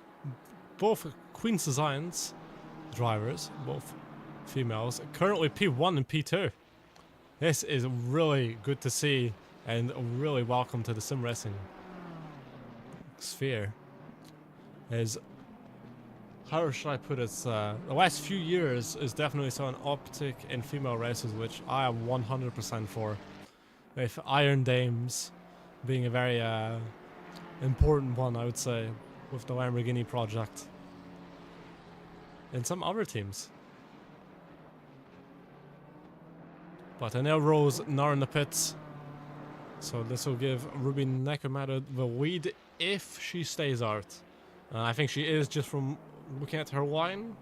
[SPEAKER 1] both Queen's Designs drivers, both females, currently P1 and P2. This is really good to see and really welcome to the sim racing sphere. How should I put it? The last few years is definitely saw an uptick in female races, which I am 100% for. With Iron Dames being a very important one, I would say, with the Lamborghini project. And some other teams. But Anel Rose not in the pits. So this will give Ruby Nakamura the lead if she stays out. I think she is just from looking at her line.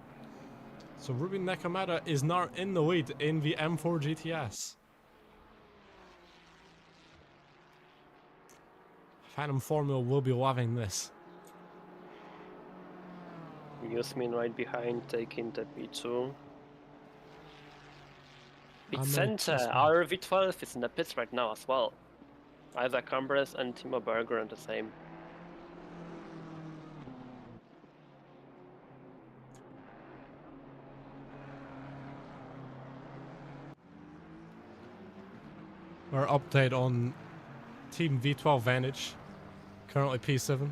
[SPEAKER 1] So Ruby Nakamura is now in the lead in the M4 GTS. Phantom Formula will be loving this.
[SPEAKER 2] Yasmin right behind, taking the P2. Pit
[SPEAKER 1] I'm
[SPEAKER 2] center, our V12 is in the pits right now as well. Isaac Cumbres and Timo Berger are the same.
[SPEAKER 1] Our update on Team V12 Vantage, currently P7.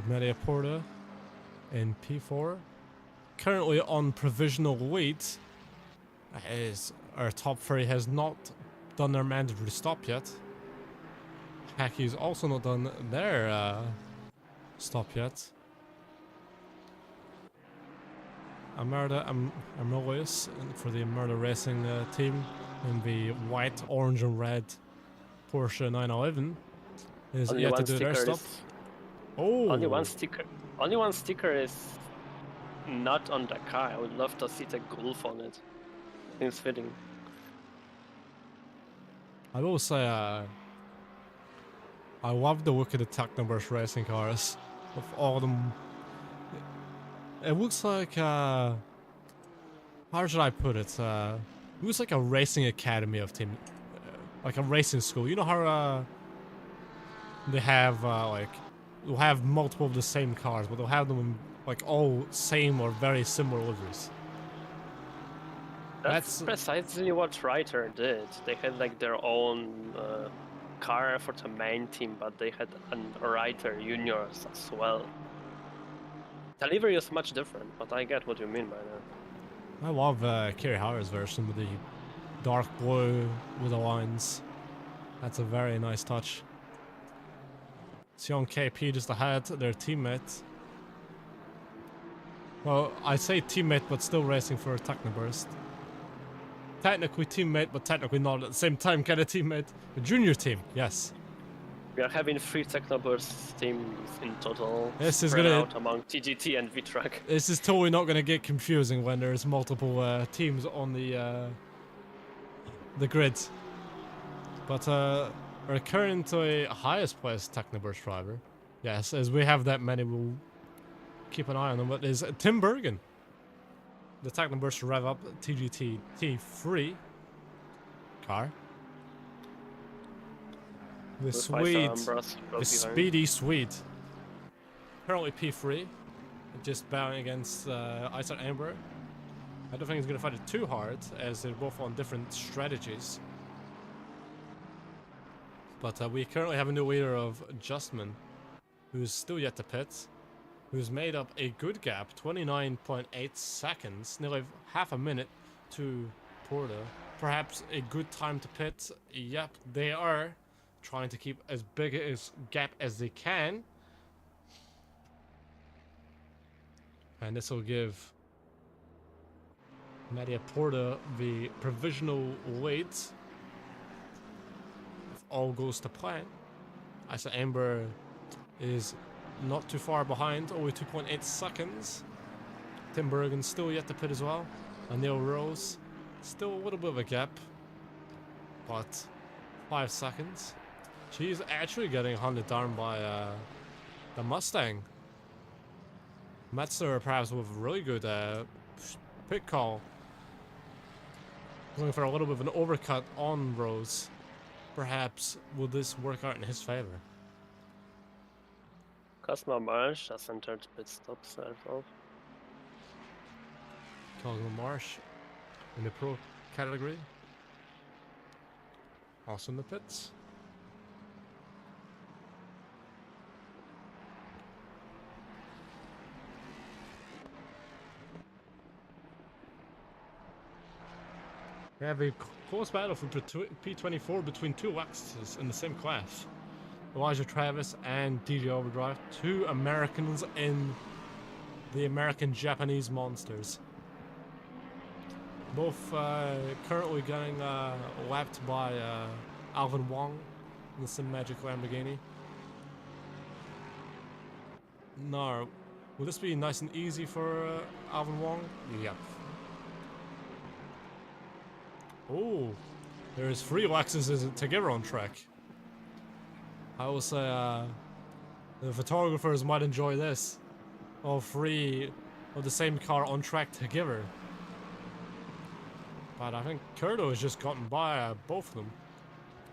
[SPEAKER 1] Maria Porta in P4. Currently on provisional lead. Our top three has not done their mandatory stop yet. Haki's also not done their stop yet. Amelius for the Amerda Racing team in the white, orange and red Porsche 911 is
[SPEAKER 2] Only
[SPEAKER 1] yet
[SPEAKER 2] one
[SPEAKER 1] to do their
[SPEAKER 2] sticker
[SPEAKER 1] stop. Oh!
[SPEAKER 2] Only one sticker is not on the car. I would love to see the Gulf on it. Seems fitting.
[SPEAKER 1] I will say, I love the look of the Technoburst racing cars. Of all of them. It looks like, how should I put it? It looks like a racing academy of team. Like a racing school. You know how, they have, they'll have multiple of the same cars, but they'll have them in, like, all same or very similar liveries.
[SPEAKER 2] That's precisely what Reiter did. They had like their own car for the main team, but they had a Reiter Juniors as well. The livery is much different, but I get what you mean by that.
[SPEAKER 1] I love Kerry Howard's version with the dark blue with the lines. That's a very nice touch. Sion KP just ahead, their teammate. Well, I say teammate, but still racing for Technoburst. Technically teammate, but technically not at the same time kind of teammate. A junior team, yes.
[SPEAKER 2] We are having 3 Technoburst teams in total.
[SPEAKER 1] This is
[SPEAKER 2] spread
[SPEAKER 1] gonna
[SPEAKER 2] out among TGT and VTRAC.
[SPEAKER 1] This is totally not gonna get confusing when there's multiple teams on the grid. But our currently highest placed Technoburst driver, yes, as we have that many, we'll keep an eye on them. But is Tim Bergen, the Technoburst Rev Up TGT T3 car. The Swede, the speedy Swede. Currently P3, just bowing against Isaac Amber. I don't think he's going to fight it too hard, as they're both on different strategies. But we currently have a new leader of Justman, who's still yet to pit, who's made up a good gap, 29.8 seconds, nearly half a minute to Porta. Perhaps a good time to pit. Yep, they are trying to keep as big a gap as they can. And this will give Maria Porta, the provisional lead. If all goes to plan. Asa Amber is not too far behind, only 2.8 seconds. Tim Bergen still yet to pit as well. And Neil Rose, still a little bit of a gap, but 5 seconds. She's actually getting hunted down by the Mustang. Metzler perhaps with a really good pit call. Going for a little bit of an overcut on Rose. Perhaps will this work out in his favor?
[SPEAKER 2] Cosmo Marsh has entered pit stops herself.
[SPEAKER 1] Cosmo Marsh in the pro category. Also in the pits. We have a close battle for P24 between two Lexuses in the same class. Elijah Travis and DJ Overdrive, two Americans in the American-Japanese monsters. Both currently getting lapped by Alvin Wong in the Sim Magic Lamborghini. Now, will this be nice and easy for Alvin Wong? Yep. Oh, there's 3 Lexuses together on track. I will say the photographers might enjoy this. All 3 of the same car on track together. But I think Curto has just gotten by both of them.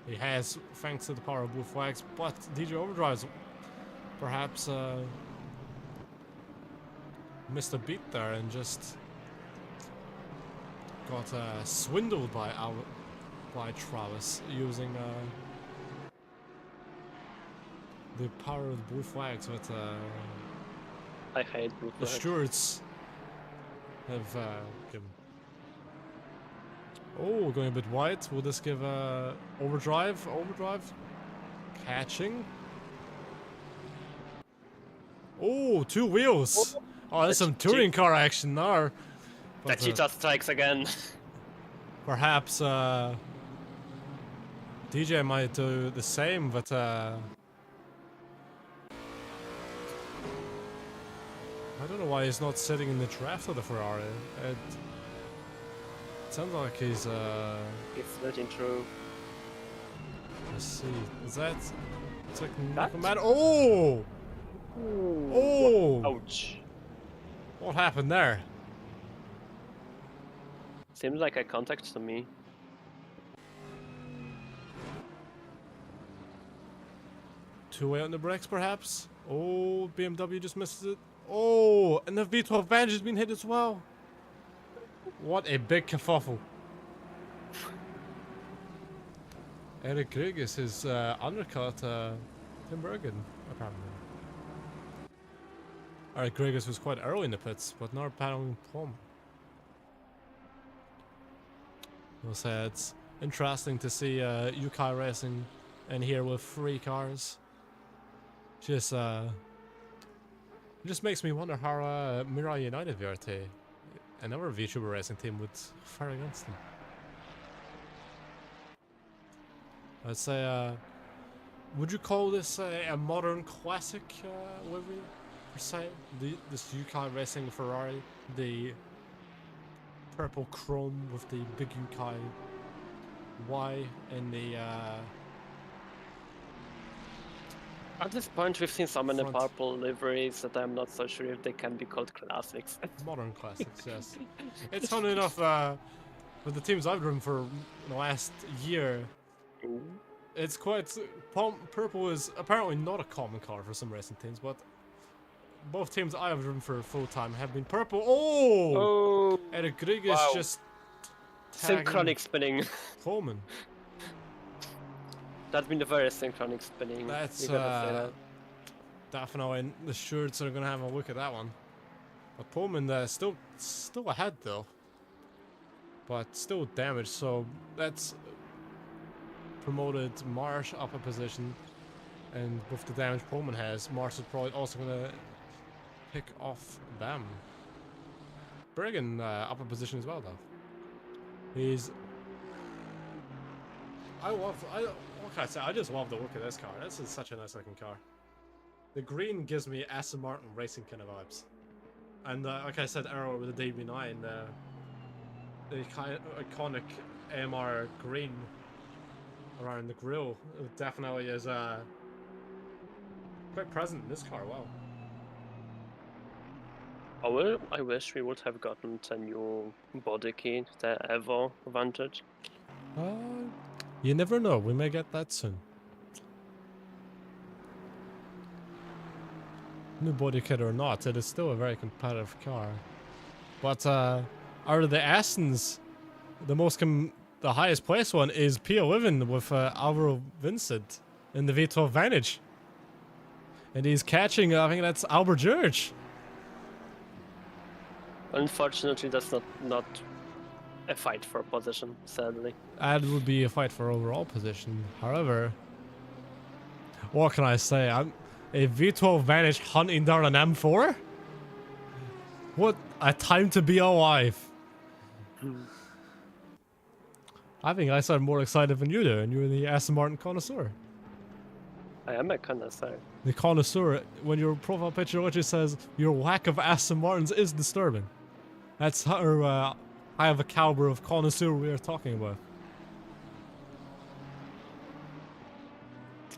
[SPEAKER 1] He has, thanks to the power of blue flags, but DJ Overdrive's perhaps missed a beat there and just got swindled by Travis using the power of the blue flags with
[SPEAKER 2] I hate blue
[SPEAKER 1] the
[SPEAKER 2] flags.
[SPEAKER 1] stewards have given. Oh, going a bit wide. Will this give overdrive? Overdrive catching. Oh, 2 wheels. Oh, that's some touring car action there.
[SPEAKER 2] The cheetah strikes again.
[SPEAKER 1] Perhaps DJ might do the same, but I don't know why he's not sitting in the draft of the Ferrari. It sounds like he's
[SPEAKER 2] It's letting through.
[SPEAKER 1] let's see. Is that? It's like
[SPEAKER 2] That?
[SPEAKER 1] Oh! Oh!
[SPEAKER 2] Ouch.
[SPEAKER 1] What happened there?
[SPEAKER 2] Seems like a contact to me.
[SPEAKER 1] Two-way on the brakes, perhaps? Oh, BMW just misses it. Oh, and the V12 badge has been hit as well. What a big kerfuffle. Eric Grigas has undercut Tim Bergen, apparently. Eric Grigas was quite early in the pits, but now battling Plum. I'll say it's interesting to see Yukai Racing in here with 3 cars. Just it just makes me wonder how Mirai United VRT, another VTuber racing team, would fare against them. I'd say, would you call this a modern classic livery, per se? This Yukai Racing Ferrari, the purple chrome with the big Yukai Y and the
[SPEAKER 2] At this point, we've seen so many
[SPEAKER 1] Front.
[SPEAKER 2] purple liveries that I'm not so sure if they can be called classics.
[SPEAKER 1] modern classics, yes. It's funny enough, with the teams I've driven for the last year, it's quite... Purple is apparently not a common color for some racing teams, but both teams I have driven for full time have been purple. Oh!
[SPEAKER 2] Oh,
[SPEAKER 1] Eric Grigas
[SPEAKER 2] wow.
[SPEAKER 1] just tagging
[SPEAKER 2] synchronic spinning.
[SPEAKER 1] Coleman.
[SPEAKER 2] That's been a very synchronic spinning.
[SPEAKER 1] That's
[SPEAKER 2] You gotta say that.
[SPEAKER 1] definitely the shirts are gonna have a look at that one. But Pullman still ahead though, but still damaged. So that's promoted Marsh up a position, and with the damage Pullman has, Marsh is probably also gonna pick off them. Bergen up a position as well though. He's. What can I say? I just love the look of this car. This is such a nice looking car. The green gives me Aston Martin racing kind of vibes. And like I said earlier with the DB9, the kind of iconic AMR green around the grille definitely is quite present in this car. Wow.
[SPEAKER 2] I wish we would have gotten the new body kit, the Evo Vantage.
[SPEAKER 1] You never know. We may get that soon. New body kit or not, it is still a very competitive car. But out of the Astons, the highest placed one is P11 with Alvaro Vincent in the V12 Vantage. And he's catching, I think that's Albert George.
[SPEAKER 2] Unfortunately, that's not a fight for position, sadly.
[SPEAKER 1] That would be a fight for overall position. However, what can I say? I'm a V12 Vantage hunting down an M4? What a time to be alive. I think I sound more excited than you do, and you're the Aston Martin connoisseur.
[SPEAKER 2] I am a connoisseur.
[SPEAKER 1] The connoisseur, when your profile picture literally says your lack of Aston Martins is disturbing. That's how high of a caliber of connoisseur we are talking about.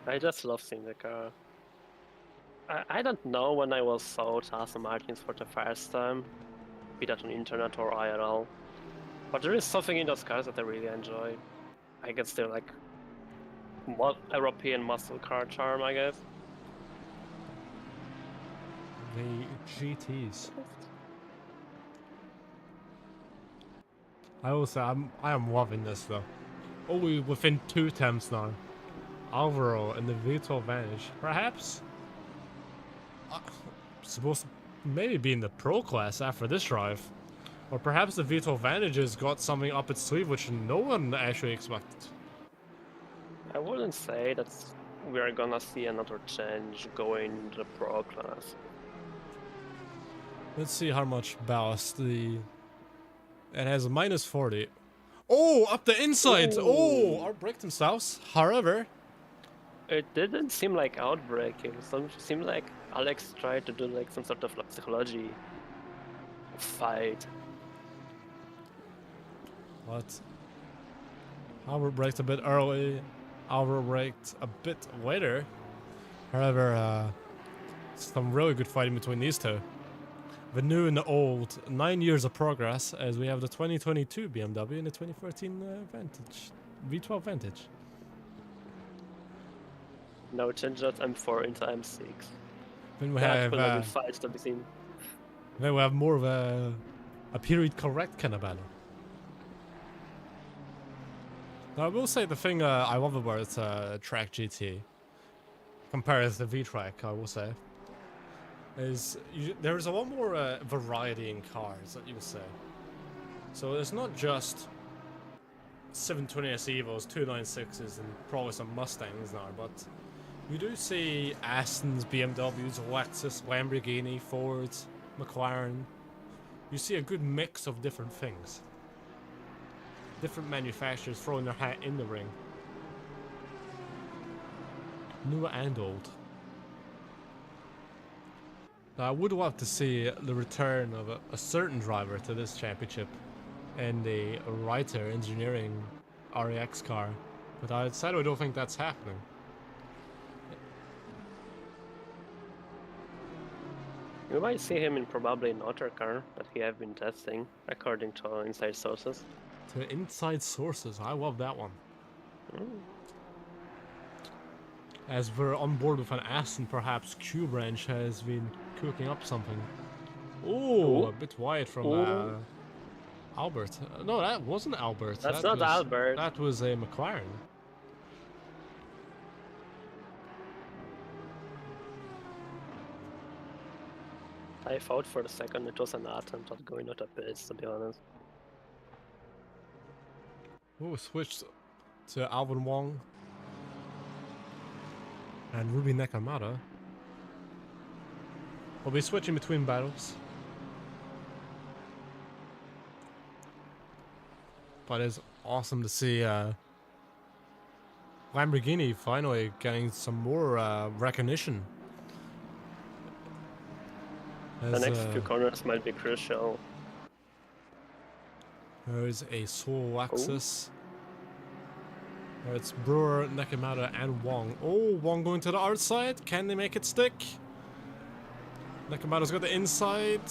[SPEAKER 2] I just love seeing the car. I don't know when I was sold Aston Martins for the first time, be that on internet or IRL, but there is something in those cars that I really enjoy. I guess they're like European muscle car charm, I guess.
[SPEAKER 1] The GTs. I will say I am loving this though. Only within 2 attempts now. Alvaro in the V12 Vantage. Perhaps supposed to maybe be in the pro class after this drive. Or perhaps the V12 Vantage has got something up its sleeve which no one actually expected.
[SPEAKER 2] I wouldn't say that we're gonna see another change going into the pro class.
[SPEAKER 1] Let's see how much ballast it has a minus 40. Oh, up the inside!
[SPEAKER 2] Ooh.
[SPEAKER 1] Oh, outbraked themselves. However,
[SPEAKER 2] it didn't seem like outbreaking. It seemed like Alex tried to do like some sort of like psychology fight.
[SPEAKER 1] But Albert braked a bit early. Alvaro braked a bit later. However, some really good fighting between these two. The new and the old, 9 years of progress, as we have the 2022 BMW and the 2013 Vantage, V12 Vantage.
[SPEAKER 2] Now change that M4 into M6.
[SPEAKER 1] Then we
[SPEAKER 2] That will be
[SPEAKER 1] have
[SPEAKER 2] fights to be seen.
[SPEAKER 1] then we have more of a period correct kind of battle. Now I will say the thing I love about Tracc GT, compared to the V-Track, I will say, is there's a lot more variety in cars that you would say. So it's not just 720S Evos, 296s, and probably some Mustangs now, but you do see Astons, BMWs, Lexus, Lamborghini, Fords, McLaren. You see a good mix of different things. Different manufacturers throwing their hat in the ring. New and old. Now, I would love to see the return of a certain driver to this championship in the Reiter Engineering REX car, but I sadly don't think that's happening.
[SPEAKER 2] We might see him in probably another car that he have been testing, according to inside sources.
[SPEAKER 1] To inside sources, I love that one. As we're on board with an Aston, perhaps Q-Branch has been cooking up something. Oh, a bit wide from Albert. No, that wasn't Albert.
[SPEAKER 2] That's not Albert.
[SPEAKER 1] That was a McLaren.
[SPEAKER 2] I thought for a second it was an attempt at going out of pits, to be honest.
[SPEAKER 1] Oh, switched to Alvin Wong and Ruby Nakamura. We'll be switching between battles. but it's awesome to see Lamborghini finally getting some more recognition.
[SPEAKER 2] The next few corners might be crucial.
[SPEAKER 1] There's a solo axis. It's Brewer, Nakamura, and Wong. Oh, Wong going to the outside. Can they make it stick? Nakamura's got the inside.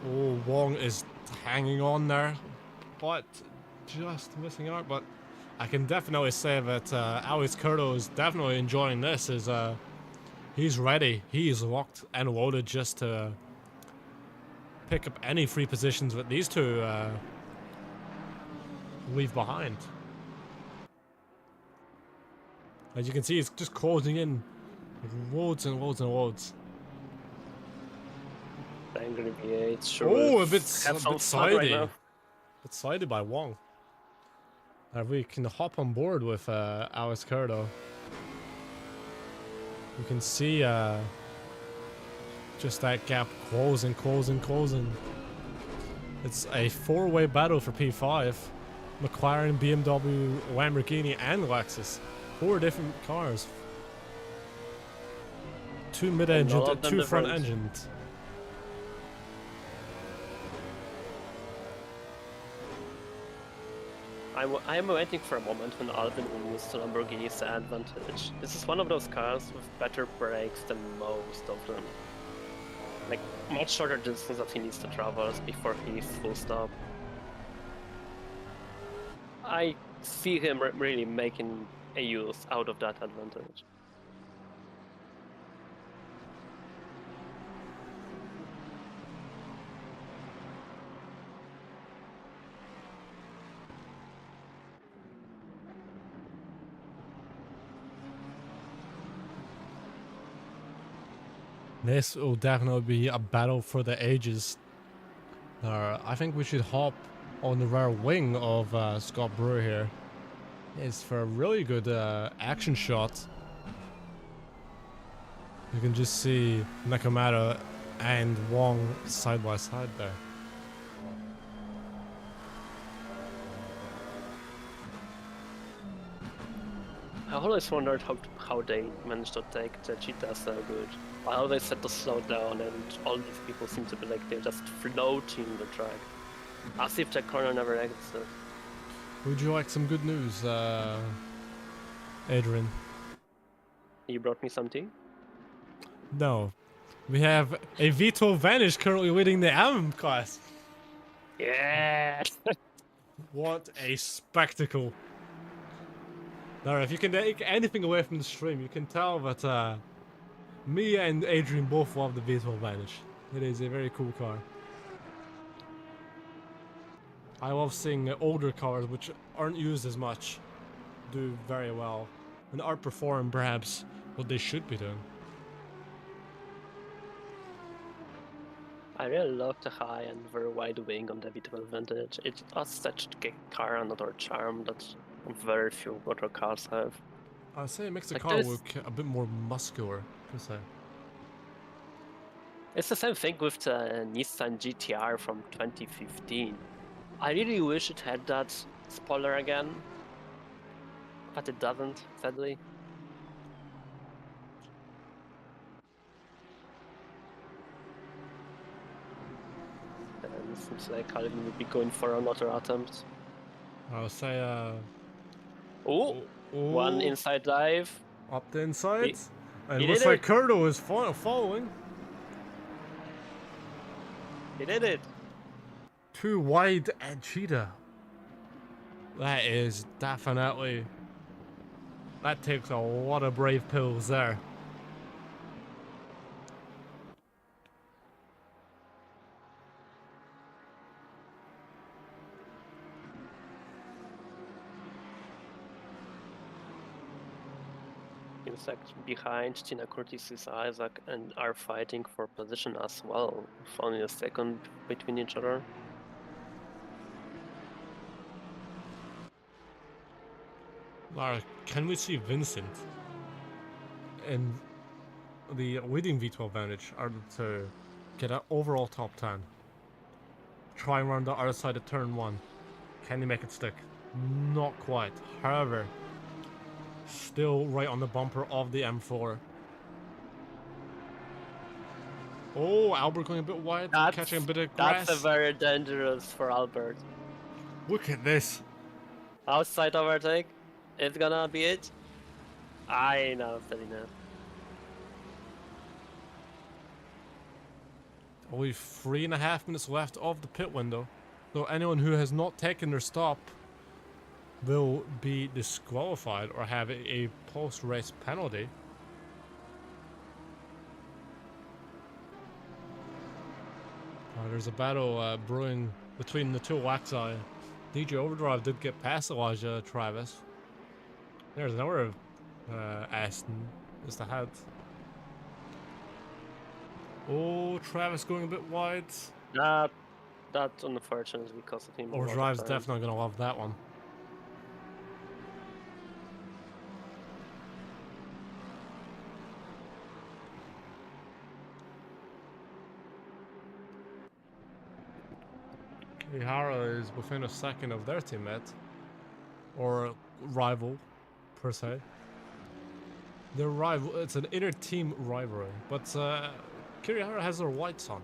[SPEAKER 1] Oh, Wong is hanging on there, but just missing out. But I can definitely say that Alex Curto is definitely enjoying this. He's ready. He's locked and loaded just to pick up any free positions that these two leave behind. As you can see, it's just closing in loads and loads and loads.
[SPEAKER 2] Angry V8 sure.
[SPEAKER 1] Oh, a bit
[SPEAKER 2] sidey.
[SPEAKER 1] right a bit sided by Wong. We can hop on board with Alex Curto. You can see just that gap closing. It's a four-way battle for P5. McLaren, BMW, Lamborghini, and Lexus. 4 different cars. 2 mid-engined and 2 front-engined.
[SPEAKER 2] I'm waiting for a moment when Alvin will use the Lamborghini's advantage. This is one of those cars with better brakes than most of them. Like, much shorter distance that he needs to travel before he's full stop. I see him really making a use out of that advantage.
[SPEAKER 1] This will definitely be a battle for the ages. I think we should hop on the rear wing of Scott Brewer here. It's for a really good action shot. You can just see Nakamura and Wong side by side there.
[SPEAKER 2] I always wondered how they managed to take the cheetah so good. I always had to slow down, and all these people seem to be like they're just floating the track, as if the corner never existed.
[SPEAKER 1] Would you like some good news, Adrian?
[SPEAKER 2] You brought me something?
[SPEAKER 1] No. We have a V12 Vanish currently leading the AM class.
[SPEAKER 2] Yeah!
[SPEAKER 1] What a spectacle. Now, if you can take anything away from the stream, you can tell that me and Adrian both love the V12 Vanish. It is a very cool car. I love seeing older cars which aren't used as much do very well and outperform perhaps what they should be doing.
[SPEAKER 2] I really love the high and very wide wing on the V12 Vintage. It has such a car and another charm that very few motor cars have.
[SPEAKER 1] I'd say it makes the
[SPEAKER 2] Like
[SPEAKER 1] car
[SPEAKER 2] this-
[SPEAKER 1] look a bit more muscular, per se.
[SPEAKER 2] It's the same thing with the Nissan GTR from 2015. I really wish it had that spoiler again, but it doesn't, sadly. And it seems like Calvin would be going for another attempt.
[SPEAKER 1] I'll say,
[SPEAKER 2] Oh, one inside dive.
[SPEAKER 1] up the inside.
[SPEAKER 2] He-
[SPEAKER 1] And
[SPEAKER 2] he
[SPEAKER 1] looks
[SPEAKER 2] did
[SPEAKER 1] like
[SPEAKER 2] it.
[SPEAKER 1] Curto is following.
[SPEAKER 2] He did it.
[SPEAKER 1] Too wide and cheetah. That is definitely... That takes a lot of brave pills there.
[SPEAKER 2] In fact, behind Tina Curtis is Isaac and are fighting for position as well, with only a second between each other.
[SPEAKER 1] Lara, can we see Vincent in the leading V12 Vantage to get an overall top 10? Try and run the other side of turn 1. Can he make it stick? Not quite. However, still right on the bumper of the M4. Oh, Albert going a bit wide, catching a bit of grass.
[SPEAKER 2] That's a very dangerous for Albert.
[SPEAKER 1] Look at this.
[SPEAKER 2] Outside overtake. It's gonna be it. I know, Felina.
[SPEAKER 1] Only 3.5 minutes left of the pit window. So anyone who has not taken their stop will be disqualified or have a post-race penalty. There's a battle brewing between the two Waxi. DJ Overdrive did get past Elijah Travis. There's another Aston is the head. Oh, Travis going a bit wide.
[SPEAKER 2] That's unfortunate because of him.
[SPEAKER 1] Overdrive's definitely gonna love that one. Ihara is within a second of their teammate, or rival, per se. Their rival, it's an inter-team rivalry, but Kirihara has their whites on,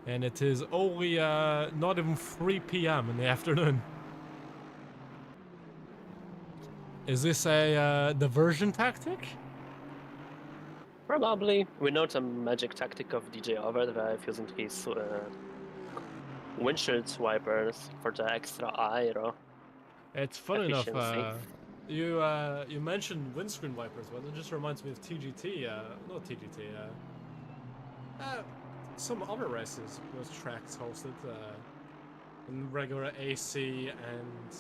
[SPEAKER 1] and it is only not even 3 p.m. in the afternoon. Is this a diversion tactic?
[SPEAKER 2] Probably. We know the magic tactic of DJ Overdrive using his windshield wipers for the extra aero.
[SPEAKER 1] It's funny enough.
[SPEAKER 2] Efficiency.
[SPEAKER 1] You mentioned windscreen wipers, but it just reminds me of TGT. Not TGT. Some other races was tracks hosted in regular AC and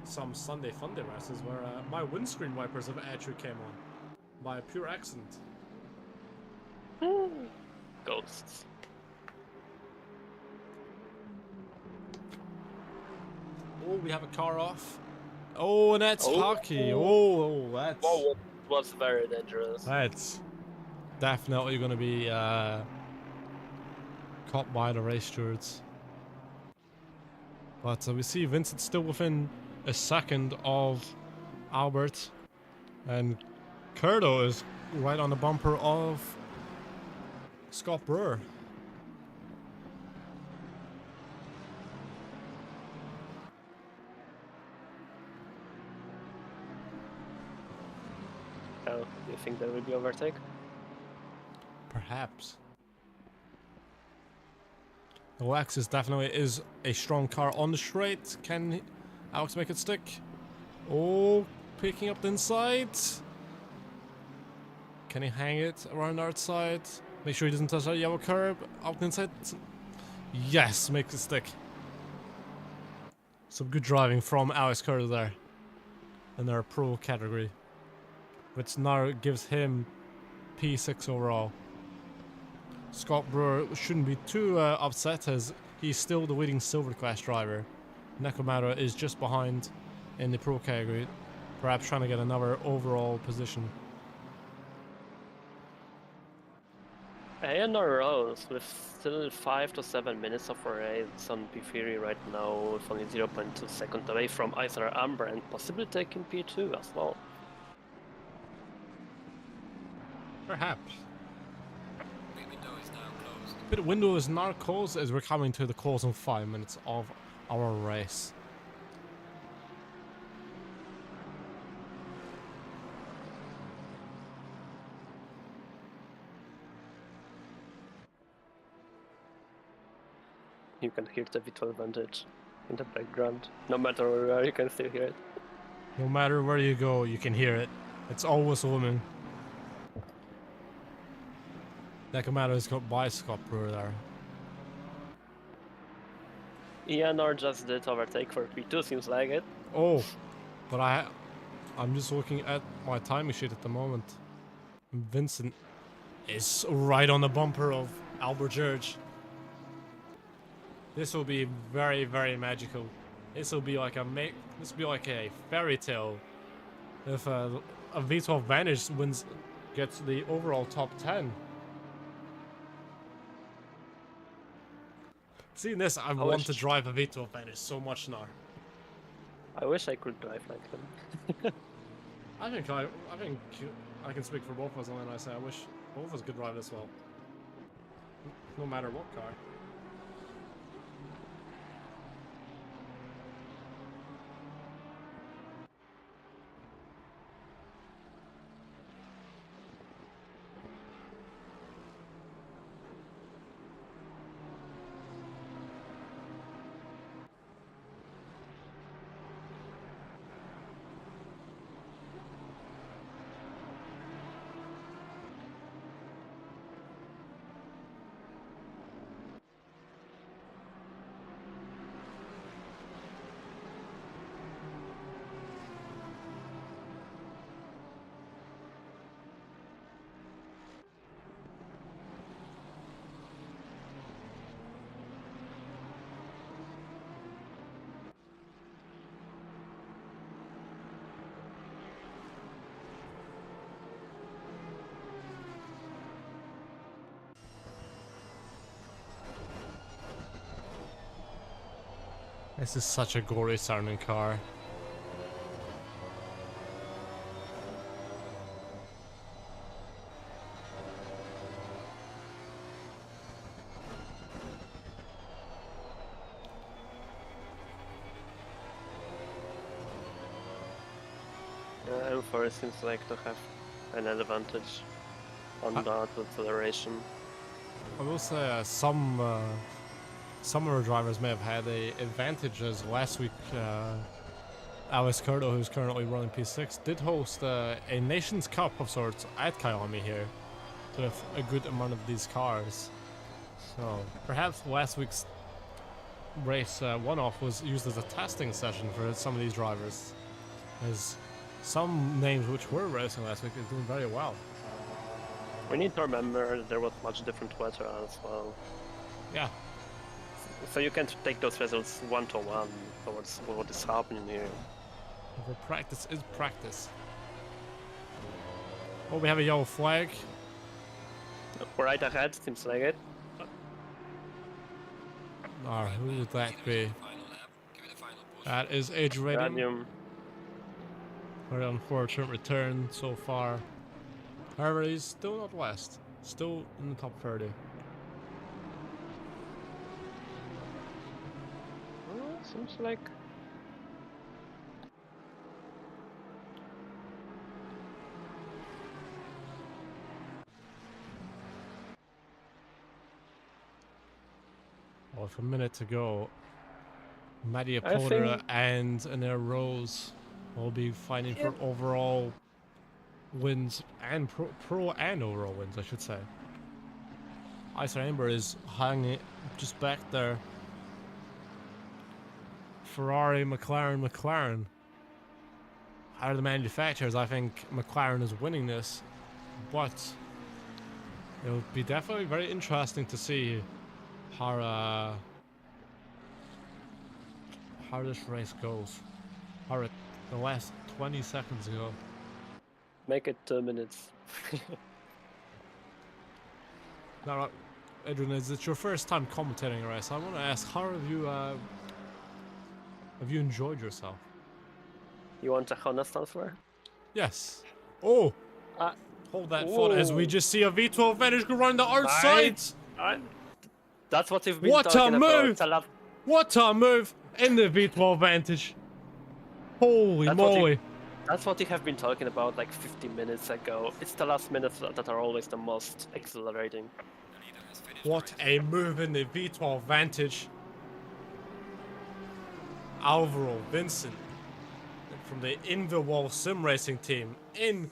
[SPEAKER 1] some Sunday Funday races where my windscreen wipers have actually came on by pure accident.
[SPEAKER 2] Ghosts.
[SPEAKER 1] Oh, we have a car off. Oh, and that's hockey. That's...
[SPEAKER 2] Whoa, it was very dangerous.
[SPEAKER 1] That's definitely going to be caught by the race stewards. But we see Vincent still within a second of Albert. And Curdo is right on the bumper of Scott Brewer.
[SPEAKER 2] Oh, do you think there will be overtake?
[SPEAKER 1] Perhaps. The Lexus definitely is a strong car on the straight. Can Alex make it stick? Oh, picking up the inside. Can he hang it around the outside? Make sure he doesn't touch that yellow curb. Out the inside. Yes, makes it stick. Some good driving from Alex Curtis there in their pro category, which now gives him P6 overall. Scott Brewer shouldn't be too upset as he's still the leading silver class driver. Nekomata is just behind in the pro category, perhaps trying to get another overall position.
[SPEAKER 2] A&R Rose with still 5 to 7 minutes of a race on P3 right now, with only 0.2 seconds away from either Amber and possibly taking P2 as well.
[SPEAKER 1] Perhaps. Pit window is now closed as we're coming to the closing 5 minutes of our race.
[SPEAKER 2] You can hear the V12 Vantage in the background. No matter where you are, you can still hear it.
[SPEAKER 1] No matter where you go, you can hear it. It's always looming. Nekomata is got by Scott Brewer there.
[SPEAKER 2] ENR just did overtake for P2, seems like it.
[SPEAKER 1] Oh, but I'm just looking at my timing sheet at the moment. Vincent is right on the bumper of Albert George. This will be very, very magical. This will be like a fairy tale. If a V12 Vantage gets the overall top 10. Seeing this, I want to drive a V12 Vantage so much now.
[SPEAKER 2] I wish I could drive like him.
[SPEAKER 1] I think I can speak for both of us when I say I wish both of us could drive this well. No matter what car. This is such a gory sounding car.
[SPEAKER 2] M4 seems like to have an advantage on that acceleration.
[SPEAKER 1] I will say some of our drivers may have had a advantage, as last week Assetto, who's currently running P6, did host a Nations Cup of sorts at Kiami here with a good amount of these cars. So perhaps last week's race one-off was used as a testing session for some of these drivers, as some names which were racing last week is doing very well.
[SPEAKER 2] We need to remember there was much different weather as well.
[SPEAKER 1] Yeah.
[SPEAKER 2] So you can't take those results one-to-one towards what is happening here.
[SPEAKER 1] For practice is practice. Oh, we have a yellow flag.
[SPEAKER 2] Right ahead, seems like it.
[SPEAKER 1] Alright, who would that be? That is Adrian.
[SPEAKER 2] Radium.
[SPEAKER 1] Very unfortunate return so far. However, he's still not last. Still in the top 30.
[SPEAKER 2] Seems like...
[SPEAKER 1] Well, with a minute to go, Madia Potter and Anair Rose will be fighting for overall wins and pro and overall wins, I should say. Icer Amber is hanging just back there. Ferrari, McLaren. Out of the manufacturers, I think McLaren is winning this, but it'll be definitely very interesting to see how this race goes. How the last 20 seconds go.
[SPEAKER 2] Make it 2 minutes.
[SPEAKER 1] Now, Adrian, is it your first time commentating a race? I want to ask, how have you enjoyed yourself?
[SPEAKER 2] You want a honest answer?
[SPEAKER 1] Yes. Oh! Hold that thought as we just see a V12 Vantage go around the outside!
[SPEAKER 2] That's what you've been talking about.
[SPEAKER 1] What a move in the V12 Vantage! Holy moly!
[SPEAKER 2] That's what you have been talking about like 15 minutes ago. It's the last minutes that are always the most exhilarating.
[SPEAKER 1] What a move in the V12 Vantage! Alvaro Vincent from the In-The-Wall Sim Racing team in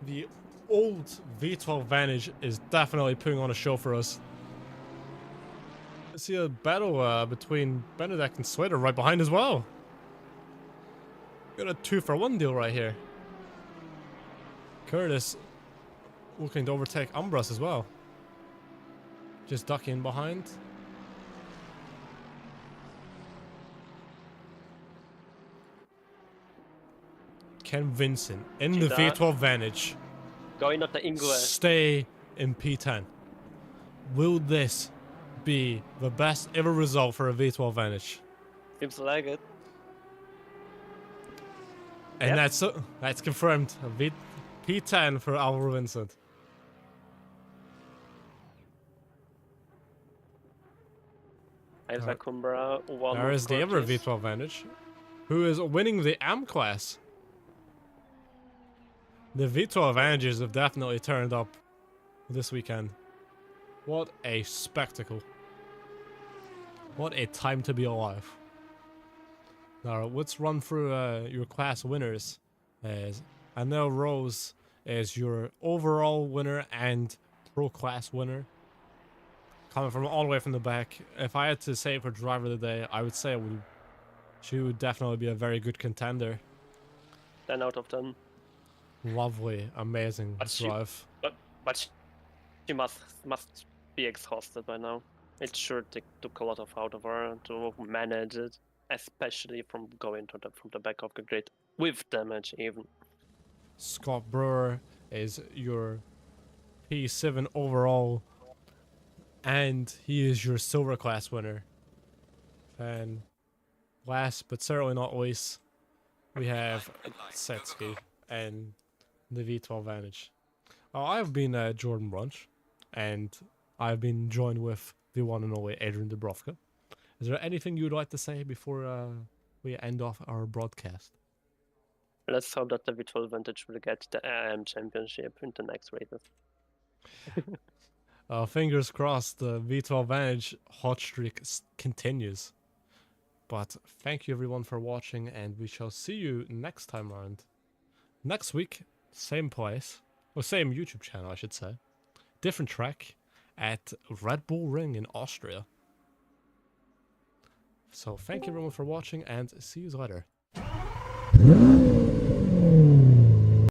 [SPEAKER 1] the old V12 Vantage is definitely putting on a show for us. I see a battle between Benedek and Slater right behind as well. Got a 2-for-1 deal right here. Curtis looking to overtake Umbras as well. Just ducking behind. Ken Vincent in the V12 Vantage.
[SPEAKER 2] Going up the English.
[SPEAKER 1] Stay in P10. Will this be the best ever result for a V12 Advantage.
[SPEAKER 2] Seems like it.
[SPEAKER 1] And
[SPEAKER 2] Yep.
[SPEAKER 1] that's confirmed. A P10 for Alvaro Vincent.
[SPEAKER 2] Isaac Kumbra, one
[SPEAKER 1] There
[SPEAKER 2] of
[SPEAKER 1] is the other
[SPEAKER 2] Curtis.
[SPEAKER 1] V12 Advantage, who is winning the M class. The V12 Advantages have definitely turned up this weekend. What a spectacle. What a time to be alive. Now, let's run through your class winners. As I know Rose is your overall winner and pro class winner. Coming from all the way from the back. If I had to say for driver of the day, I would say she would definitely be a very good contender.
[SPEAKER 2] 10 out of 10.
[SPEAKER 1] Lovely, amazing
[SPEAKER 2] But
[SPEAKER 1] drive.
[SPEAKER 2] But she must be exhausted by now. It sure took a lot out of her to manage it, especially from going from the back of the grid with damage even.
[SPEAKER 1] Scott Brewer is your P7 overall, and he is your silver class winner. And last but certainly not least, we have Setsky and the V12 Advantage. I've been Jordan Brunch, and I've been joined with the one and only Adrian Dubrovka. Is there anything you'd like to say before we end off our broadcast?
[SPEAKER 2] Let's hope that the V12 Advantage will get the AM championship in the next races.
[SPEAKER 1] Fingers crossed, the V12 Advantage hot streak continues. But thank you everyone for watching, and we shall see you next time around. Next week, same place, or same YouTube channel I should say. Different track at Red Bull Ring in Austria. So thank you everyone for watching, and see you later.